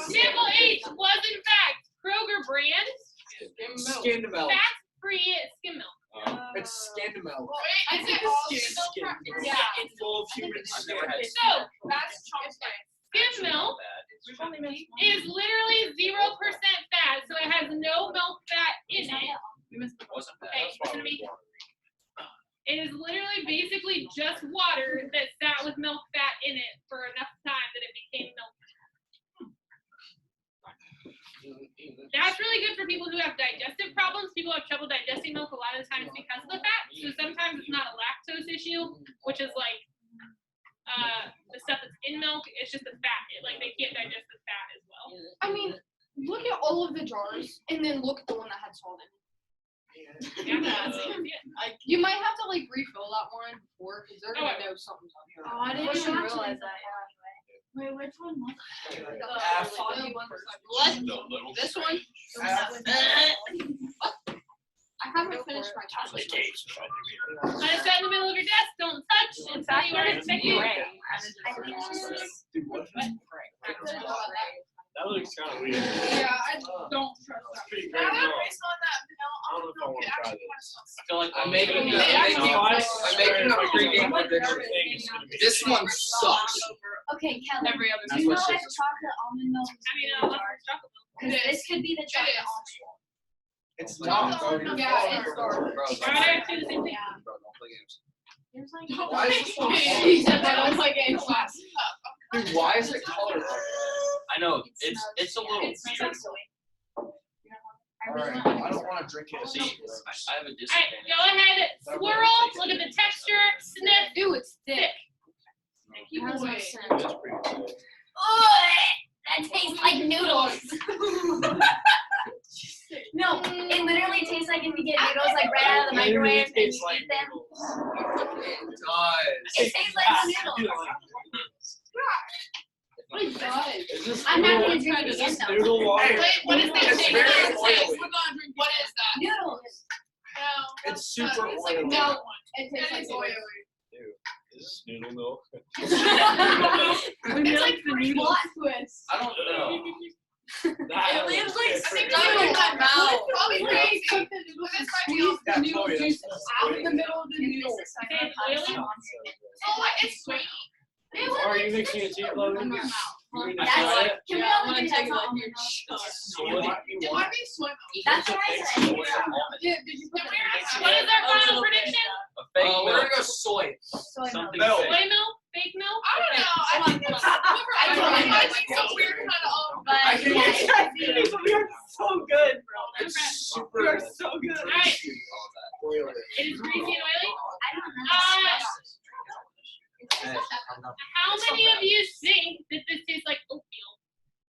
Speaker 1: sample H was in fact Kroger brand
Speaker 3: Skin milk.
Speaker 1: fat-free skim milk.
Speaker 3: It's skin milk.
Speaker 6: Wait, is it all
Speaker 3: Skin milk.
Speaker 6: Yeah.
Speaker 3: It's full of human
Speaker 4: I've
Speaker 3: skin.
Speaker 4: never had
Speaker 1: So,
Speaker 6: That's chocolate.
Speaker 1: skim milk is literally 0% fat, so it has no milk fat in it.
Speaker 4: It wasn't bad.
Speaker 1: Hey, listen to me. It is literally basically just water that sat with milk fat in it for enough time that it became milk. That's really good for people who have digestive problems. People have trouble digesting milk a lot of the times because of the fat. So sometimes it's not a lactose issue, which is like the stuff that's in milk. It's just the fat. Like they can't digest the fat as well.
Speaker 2: I mean, look at all of the jars and then look at the one that had salt in it.
Speaker 1: Yeah, that's it.
Speaker 2: You might have to like refill that one before because they're
Speaker 1: Oh,
Speaker 2: gonna know something's on here.
Speaker 6: Oh, I didn't
Speaker 2: Well,
Speaker 6: even
Speaker 2: realize that.
Speaker 6: Wait, which one?
Speaker 3: F.
Speaker 2: This one. I haven't finished my chocolate cake.
Speaker 1: When it's right in the middle of your desk, don't touch until you are expecting.
Speaker 10: That looks kind of weird.
Speaker 2: Yeah, I don't trust that.
Speaker 10: Pretty great.
Speaker 6: Now that
Speaker 10: milk.
Speaker 6: based on that milk,
Speaker 10: I don't know if I want to try this.
Speaker 4: I feel like
Speaker 9: I'm making a pregame prediction. This one sucks.
Speaker 6: Okay, Kelly.
Speaker 2: Every other
Speaker 6: Do you know
Speaker 9: That's what
Speaker 6: if chocolate almond milk?
Speaker 1: I mean, I love chocolate milk.
Speaker 6: Because this could be the chocolate
Speaker 2: is.
Speaker 6: almond milk.
Speaker 3: It's not.
Speaker 2: Yeah, it's dark.
Speaker 9: Bro,
Speaker 1: Alright, I have to do the same thing.
Speaker 9: bro, don't play games.
Speaker 6: There's like
Speaker 3: Why is this one
Speaker 2: He said that on my game class.
Speaker 3: Dude, why is it colored?
Speaker 4: I know it's a little
Speaker 6: it smells
Speaker 4: weird.
Speaker 6: like soy. I really
Speaker 3: Alright,
Speaker 6: want
Speaker 3: I don't wanna drink it.
Speaker 4: See, I have a
Speaker 1: Alright,
Speaker 4: disadvantage.
Speaker 1: go ahead, swirl, look at the texture, sniff,
Speaker 2: Ew, it's thick.
Speaker 1: keep
Speaker 6: That
Speaker 1: away.
Speaker 6: makes sense.
Speaker 10: That's pretty cool.
Speaker 6: That tastes like noodles. No, it literally tastes like if you get noodles like right out of the microwave and you
Speaker 10: Tastes like
Speaker 6: eat them.
Speaker 10: noodles.
Speaker 9: It does.
Speaker 6: It tastes like noodles.
Speaker 2: It does.
Speaker 10: Is this
Speaker 6: I'm not
Speaker 10: noodle-
Speaker 6: gonna drink it
Speaker 10: is
Speaker 6: again
Speaker 10: this
Speaker 6: though.
Speaker 10: noodle water?
Speaker 3: Hey,
Speaker 6: Wait, what is that
Speaker 3: It's
Speaker 6: shake?
Speaker 3: very
Speaker 6: What is it?
Speaker 3: oily.
Speaker 6: We're gonna drink. What is that? Noodles.
Speaker 2: No.
Speaker 3: It's super
Speaker 2: It's like a
Speaker 3: oily.
Speaker 2: milk one. It
Speaker 6: It
Speaker 2: tastes
Speaker 6: tastes
Speaker 2: like
Speaker 6: like
Speaker 2: oil.
Speaker 10: Is this noodle milk?
Speaker 2: It's like free plot twist.
Speaker 4: I don't know.
Speaker 10: That
Speaker 2: leaves like
Speaker 10: looks
Speaker 2: six
Speaker 10: different.
Speaker 2: in my mouth. Probably
Speaker 3: Yeah.
Speaker 2: they cook the noodles and squeeze the
Speaker 3: Yeah,
Speaker 2: noodle
Speaker 3: totally,
Speaker 2: juice
Speaker 3: that's-
Speaker 2: out of the middle of the noodle.
Speaker 1: It's oily.
Speaker 2: Oh, it's sweet.
Speaker 10: Are you mixing a tea clove?
Speaker 2: In my mouth.
Speaker 6: That's can we all
Speaker 2: I'm
Speaker 6: agree
Speaker 2: gonna
Speaker 6: that's
Speaker 2: take
Speaker 6: not
Speaker 2: like
Speaker 6: almond
Speaker 2: your
Speaker 6: milk?
Speaker 2: It might be soy milk.
Speaker 6: That's what I said.
Speaker 2: Did you put that?
Speaker 1: What is our final prediction?
Speaker 4: A fake
Speaker 9: We're
Speaker 4: milk.
Speaker 9: gonna go soy.
Speaker 6: Soy milk.
Speaker 4: Something
Speaker 3: Milk.
Speaker 4: fake.
Speaker 1: Soy milk? Fake milk?
Speaker 2: I don't know. I think it's
Speaker 6: I
Speaker 2: might be some weird kind of.
Speaker 6: But
Speaker 3: I can
Speaker 6: yeah,
Speaker 3: get
Speaker 6: it could be.
Speaker 10: We are so good, bro.
Speaker 3: It's super.
Speaker 10: We are so good.
Speaker 1: Alright,
Speaker 3: oily.
Speaker 1: it is greasy and oily.
Speaker 6: I don't know.
Speaker 1: How many of you think that this tastes like oatmeal?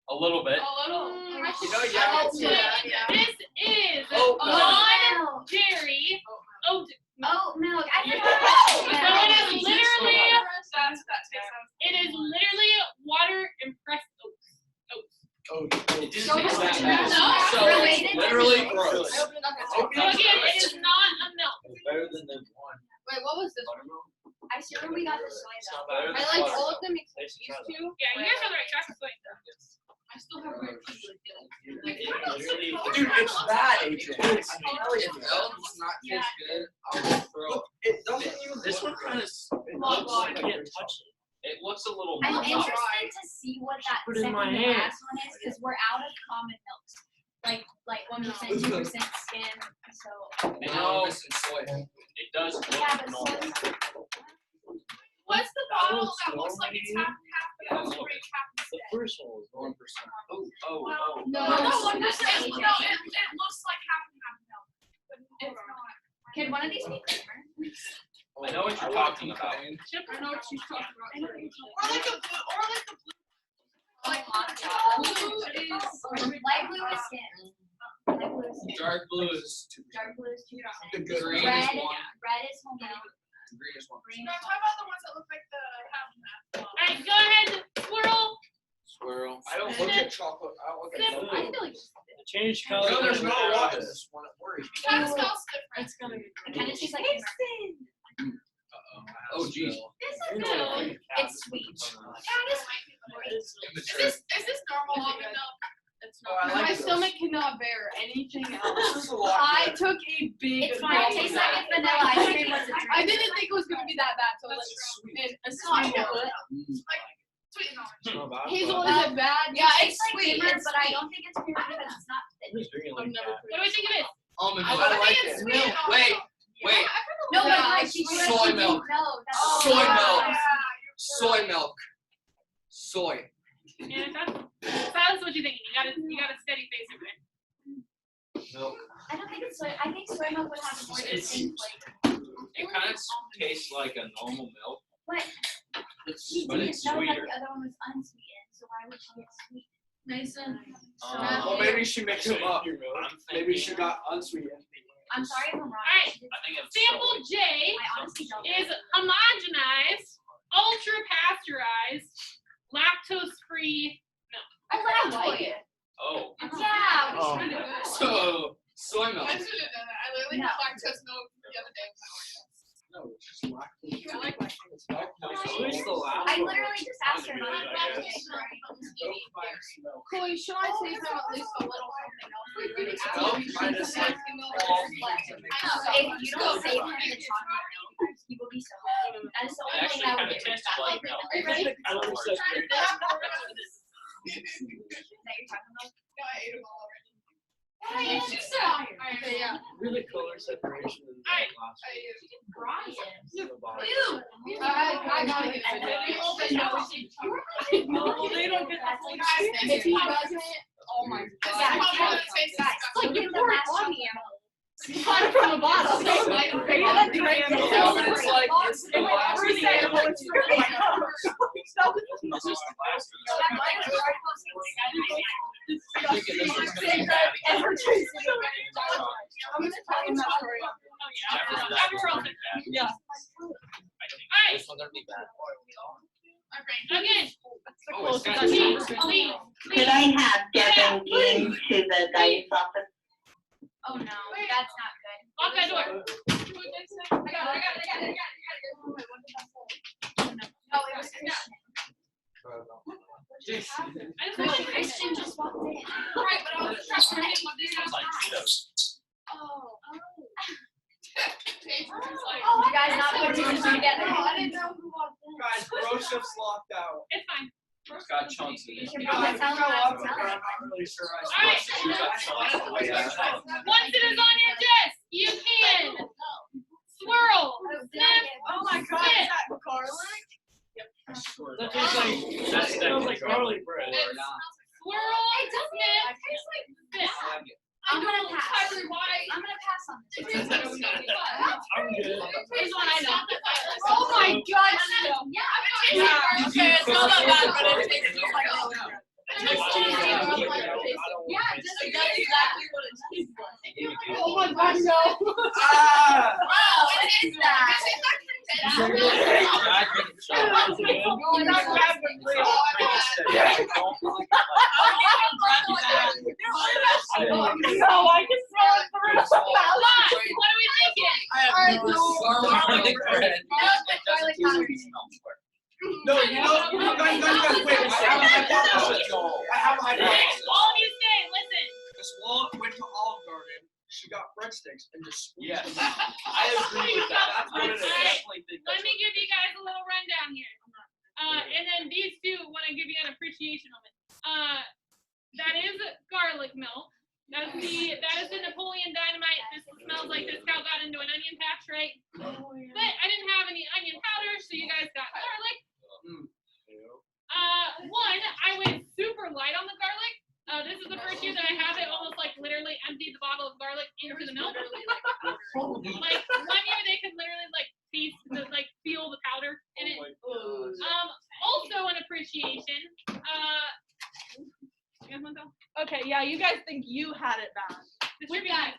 Speaker 4: A little bit.
Speaker 2: A little.
Speaker 3: You know, yeah.
Speaker 1: This is
Speaker 9: Oh,
Speaker 1: non-dairy oat milk.
Speaker 6: Oh, milk. I
Speaker 1: So
Speaker 6: forgot.
Speaker 1: it is literally,
Speaker 2: That tastes.
Speaker 1: it is literally water and pressed oats.
Speaker 3: Oh,
Speaker 4: It didn't
Speaker 6: So
Speaker 4: taste that
Speaker 6: it's
Speaker 4: bad.
Speaker 6: not
Speaker 4: So
Speaker 6: related to
Speaker 4: literally
Speaker 6: the
Speaker 4: gross.
Speaker 1: So again, it is not a milk.
Speaker 10: It's better than the one.
Speaker 2: Wait, what was this one?
Speaker 6: I sure we got the soy
Speaker 10: It's
Speaker 6: though.
Speaker 10: not better
Speaker 2: I
Speaker 10: than
Speaker 2: like
Speaker 10: butter.
Speaker 2: all of them except
Speaker 10: Taste
Speaker 2: these
Speaker 10: each other.
Speaker 2: two.
Speaker 1: Yeah, you guys are the right track. Soy.
Speaker 2: I still have weird teeth.
Speaker 10: Literally-
Speaker 3: Dude, it's bad, AJ.
Speaker 9: If milk's not taste good, I'll throw up.
Speaker 3: It doesn't even.
Speaker 4: This one
Speaker 3: look
Speaker 4: kind
Speaker 3: right.
Speaker 4: of.
Speaker 3: It
Speaker 10: Looks
Speaker 3: looks
Speaker 10: like
Speaker 3: like
Speaker 10: I can't touch it.
Speaker 4: It looks a little.
Speaker 6: I'm
Speaker 4: milky.
Speaker 6: interested to see what that
Speaker 10: Put it in
Speaker 6: second
Speaker 10: my
Speaker 6: to
Speaker 10: hand.
Speaker 6: last one is because we're out of common milks. Like 1%, 2% skim. So
Speaker 9: No, this is soy.
Speaker 4: It does look
Speaker 6: yeah, but
Speaker 4: normal.
Speaker 6: soy.
Speaker 2: What's the bottle that looks like it's half and half, but
Speaker 4: Yeah,
Speaker 2: it's
Speaker 4: look.
Speaker 2: straight half and
Speaker 10: The
Speaker 2: half?
Speaker 10: first one was 1%.
Speaker 4: Oh.
Speaker 2: No,
Speaker 6: No,
Speaker 2: 1%.
Speaker 6: that's not
Speaker 2: No,
Speaker 6: AJ.
Speaker 2: it looks like half and half milk. But it's not.
Speaker 6: Can one of these be creamer?
Speaker 4: I know what you're talking about.
Speaker 2: I know what she's talking about.
Speaker 6: I know what you're
Speaker 2: Or like a blue, or like the blue. Like blue is.
Speaker 6: Light blue is skim. Light blue is skim.
Speaker 9: Dark blue is
Speaker 6: Dark blue is 2%.
Speaker 9: the green
Speaker 6: Red,
Speaker 9: is one.
Speaker 6: red is whole milk.
Speaker 9: Green is one.
Speaker 6: Green
Speaker 2: No,
Speaker 6: is
Speaker 2: I'm talking about the ones that look like the half and half.
Speaker 1: Alright, go ahead, swirl.
Speaker 9: Swirl.
Speaker 3: I don't look at chocolate. I don't look at
Speaker 1: Sniff.
Speaker 3: milk.
Speaker 6: I feel like
Speaker 10: It changed color.
Speaker 3: No, there's no
Speaker 10: when I
Speaker 3: water in
Speaker 10: was-
Speaker 3: this one. It worries me.
Speaker 2: It kind of smells different.
Speaker 5: It's gonna be.
Speaker 6: it kind of tastes like creamer.
Speaker 9: Oh, geez.
Speaker 6: This is
Speaker 10: You know,
Speaker 6: good.
Speaker 10: like
Speaker 6: It's sweet.
Speaker 2: Yeah, this might be the
Speaker 9: Immature.
Speaker 2: Is this normal almond milk? It's
Speaker 3: Oh, I
Speaker 2: not.
Speaker 3: like
Speaker 2: My
Speaker 3: this.
Speaker 2: stomach cannot bear anything
Speaker 3: This
Speaker 2: else.
Speaker 3: is a lot.
Speaker 2: I
Speaker 3: better.
Speaker 2: took a big.
Speaker 6: It's fine. It tastes like if vanilla ice cream was a drink.
Speaker 2: I didn't think it was gonna be that bad, so
Speaker 3: That's
Speaker 2: let's
Speaker 3: sweet.
Speaker 2: it's not
Speaker 3: Mm.
Speaker 2: sweet and orange.
Speaker 10: It's not bad,
Speaker 2: Hazel,
Speaker 10: but
Speaker 2: is it bad?
Speaker 6: Yeah,
Speaker 2: it's
Speaker 6: it's like
Speaker 2: sweet.
Speaker 6: creamer,
Speaker 2: It's
Speaker 6: but I
Speaker 2: sweet.
Speaker 6: don't think it's creamer because it's not thick.
Speaker 10: I'm just drinking like
Speaker 2: I've never
Speaker 10: that.
Speaker 1: What do we think of it?
Speaker 9: Almond
Speaker 3: I
Speaker 9: milk.
Speaker 3: like
Speaker 2: it's
Speaker 3: it.
Speaker 2: sweet and
Speaker 9: Wait,
Speaker 2: orange.
Speaker 9: wait.
Speaker 6: No, but
Speaker 2: Yeah,
Speaker 6: like she
Speaker 2: soy
Speaker 6: said she
Speaker 9: milk.
Speaker 6: didn't know. That's
Speaker 2: Oh,
Speaker 9: Soy
Speaker 2: yeah,
Speaker 9: milk.
Speaker 2: yeah,
Speaker 9: Soy milk. Soy.
Speaker 1: Yeah, that's what you think. You got a steady face over there.
Speaker 10: Milk.
Speaker 6: I don't think it's soy. I think soy milk would have a more
Speaker 4: It's-
Speaker 6: distinct flavor.
Speaker 4: It kind of tastes like a normal milk,
Speaker 6: But she
Speaker 4: but
Speaker 6: didn't
Speaker 4: it's
Speaker 6: know that
Speaker 4: sweeter.
Speaker 6: the other one was unsweetened, so why would she get sweet?
Speaker 2: Mason.
Speaker 3: Well, maybe she mixed them up.
Speaker 10: Your milk.
Speaker 4: I'm
Speaker 3: Maybe
Speaker 4: thinking.
Speaker 3: she got unsweetened.
Speaker 6: I'm sorry if I'm wrong.
Speaker 1: Alright.
Speaker 6: She did-
Speaker 4: I think it's
Speaker 1: Sample J
Speaker 6: I honestly don't know.
Speaker 1: is homogenized, ultra pasteurized, lactose-free milk.
Speaker 6: I like it.
Speaker 4: Oh.
Speaker 6: Yeah.
Speaker 7: Oh.
Speaker 6: We should do it.
Speaker 9: So soy milk.
Speaker 6: I should have done that. I literally had lactose milk the other day.
Speaker 7: No, it's just lactose.
Speaker 6: I like lactose.
Speaker 10: Who's the last
Speaker 6: I
Speaker 10: one?
Speaker 6: literally just asked her
Speaker 10: Good,
Speaker 6: about
Speaker 10: I guess.
Speaker 2: Chloe, should I say some at least a little something else?
Speaker 9: Milk minus like all
Speaker 6: If you don't save him the chocolate milk, he will be so happy. That is the
Speaker 4: It
Speaker 6: only thing
Speaker 4: actually
Speaker 6: I
Speaker 4: kind
Speaker 6: would
Speaker 4: of
Speaker 6: do.
Speaker 4: tastes like milk.
Speaker 6: Are you ready?
Speaker 10: I love such great.
Speaker 6: Is that your chocolate milk?
Speaker 2: No, I ate them all already.
Speaker 6: Hey,
Speaker 2: She's so iron.
Speaker 6: Okay, yeah.
Speaker 10: Really color separation in the
Speaker 1: Alright.
Speaker 10: last
Speaker 6: Brian.
Speaker 10: one.
Speaker 6: Ew.
Speaker 2: I gotta get it.
Speaker 5: No, they don't get that.
Speaker 2: If he doesn't, oh my god.
Speaker 6: Yeah,
Speaker 2: Guys,
Speaker 6: it's like in the last chocolate milk.
Speaker 2: you got it from the bottom.
Speaker 5: They had to drink it.
Speaker 9: No, but it's like it's the last
Speaker 5: Every day,
Speaker 9: one.
Speaker 5: it's really
Speaker 4: It's just the last
Speaker 10: I think this is gonna be bad.
Speaker 2: I'm gonna tell you that story.
Speaker 5: Yeah.
Speaker 1: Alright,
Speaker 4: This one's gonna be bad.
Speaker 1: again,
Speaker 9: Oh, it's got
Speaker 1: leave,
Speaker 9: cheese.
Speaker 1: leave,
Speaker 11: Could I have Devin Dean to the guidance office?
Speaker 6: Oh no, that's not good.
Speaker 1: lock that door.
Speaker 2: I got it.
Speaker 6: No, it was Christian.
Speaker 1: I just want to
Speaker 6: Christian just walked in.
Speaker 2: Right, but I was just trying to get
Speaker 4: It's like Cheetos.
Speaker 6: Oh.
Speaker 2: Oh,
Speaker 6: You guys not putting this together.
Speaker 2: I didn't know who walked in.
Speaker 3: Guys, bro shift's locked out.
Speaker 1: It's fine.
Speaker 4: It's got chunks in
Speaker 6: You
Speaker 4: it.
Speaker 6: can
Speaker 3: You
Speaker 6: probably
Speaker 3: guys
Speaker 6: tell
Speaker 3: can
Speaker 6: him
Speaker 3: go
Speaker 6: not
Speaker 3: up,
Speaker 6: to
Speaker 3: but
Speaker 6: tell
Speaker 3: I'm
Speaker 6: him.
Speaker 3: not really sure.
Speaker 1: Alright. Once it is on your desk, you can swirl, sniff,
Speaker 5: Oh my god, is that garlic?
Speaker 10: That tastes like, that
Speaker 4: That's
Speaker 10: smells like
Speaker 4: definitely
Speaker 10: garlic bread.
Speaker 1: swirl,
Speaker 6: It doesn't.
Speaker 1: sniff,
Speaker 6: It tastes like
Speaker 1: spit.
Speaker 6: I'm gonna pass.
Speaker 2: Tyler, why?
Speaker 6: I'm gonna pass on this.
Speaker 10: I'm good.
Speaker 2: Here's one I know.
Speaker 6: Oh my god, no.
Speaker 2: Yeah. Okay, it's not that bad, but it tastes like
Speaker 6: Yeah, just exactly what it tastes like.
Speaker 2: Oh my god, no.
Speaker 3: Ah!
Speaker 6: Wow, what is that?
Speaker 5: No, I can smell it through the house.
Speaker 1: What are we thinking?
Speaker 9: Garlic bread.
Speaker 6: Garlic powder.
Speaker 3: No, you know, guys, wait. I have a hypothesis. I have a hypothesis.
Speaker 1: All of you stay, listen.
Speaker 3: This wall went to Olive Garden. She got breadsticks and just squeezed
Speaker 4: Yes.
Speaker 3: them out.
Speaker 4: I agree with that. That's what it is. Definitely think
Speaker 1: Let
Speaker 4: that's
Speaker 1: me give you guys a little rundown here. And then these two want to give you an appreciation moment. That is garlic milk. That is the Napoleon Dynamite. This smells like this cow got into an onion patch, right? But I didn't have any onion powder, so you guys got garlic. One, I went super light on the garlic. This is the first year that I have it. Almost like literally emptied the bottle of garlic into the milk. Like 1 year they could literally like taste the feel the powder in it. Also an appreciation. You guys want to go?
Speaker 5: Okay, yeah, you guys think you had it bad.
Speaker 2: With that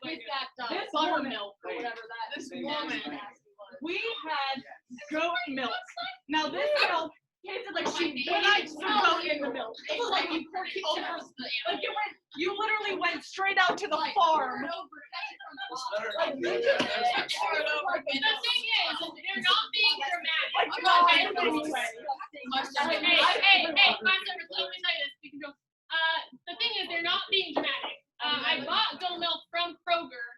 Speaker 5: This
Speaker 2: buttermilk or whatever that. This woman.
Speaker 5: We had goat milk. Now this milk tasted like she put goat in the milk. It was like you poured it over. Like you literally went straight out to the farm.
Speaker 1: The thing is, they're not being dramatic.
Speaker 5: Like
Speaker 1: Hey, class members, let me tell you this. We can go. The thing is, they're not being dramatic. I bought goat milk from Kroger.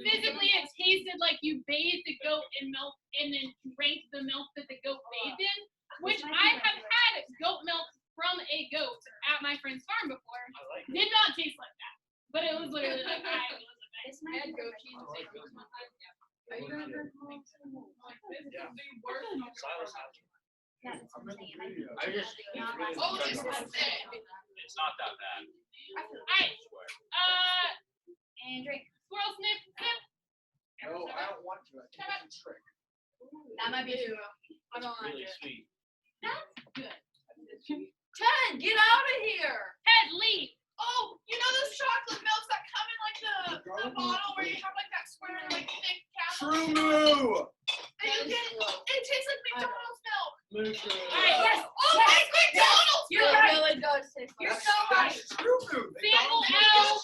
Speaker 1: Physically, it tasted like you bathed the goat in milk and then drank the milk that the goat bathed in, which I have had goat milk from a goat at my friend's farm before. Did not taste like that, but it was literally like I was
Speaker 6: I had goat cheese and steak.
Speaker 2: Are you gonna drink milk?
Speaker 10: Silas has it.
Speaker 6: Yeah, that's what I'm saying.
Speaker 4: I just-
Speaker 2: Oh, this is sick.
Speaker 4: It's not that bad.
Speaker 1: Alright.
Speaker 6: And drink.
Speaker 1: Squirrel sniff, sniff.
Speaker 3: No, I don't want to. I think it's a trick.
Speaker 6: That might be true.
Speaker 2: I don't like
Speaker 10: Really
Speaker 2: it.
Speaker 10: sweet.
Speaker 2: Ted, get out of here.
Speaker 1: Head, leave.
Speaker 2: Oh, you know those chocolate milks that come in like the bottle where you have like that square like thick cap?
Speaker 3: True moo.
Speaker 2: And you get it tastes like McDonald's milk.
Speaker 10: Luke,
Speaker 1: Alright,
Speaker 2: Yes. Oh,
Speaker 6: tastes like McDonald's.
Speaker 2: You're
Speaker 6: It
Speaker 2: right.
Speaker 6: really does taste like
Speaker 2: You're so right.
Speaker 3: That's true food.
Speaker 1: Sample L.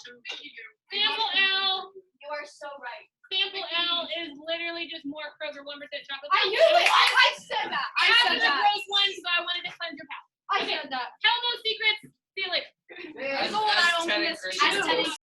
Speaker 1: Sample L.
Speaker 6: You are so right.
Speaker 1: Sample L is literally just more Kroger 1% chocolate.
Speaker 6: I knew it. I said that. I
Speaker 1: Half
Speaker 6: said
Speaker 1: of the
Speaker 6: that.
Speaker 1: gross ones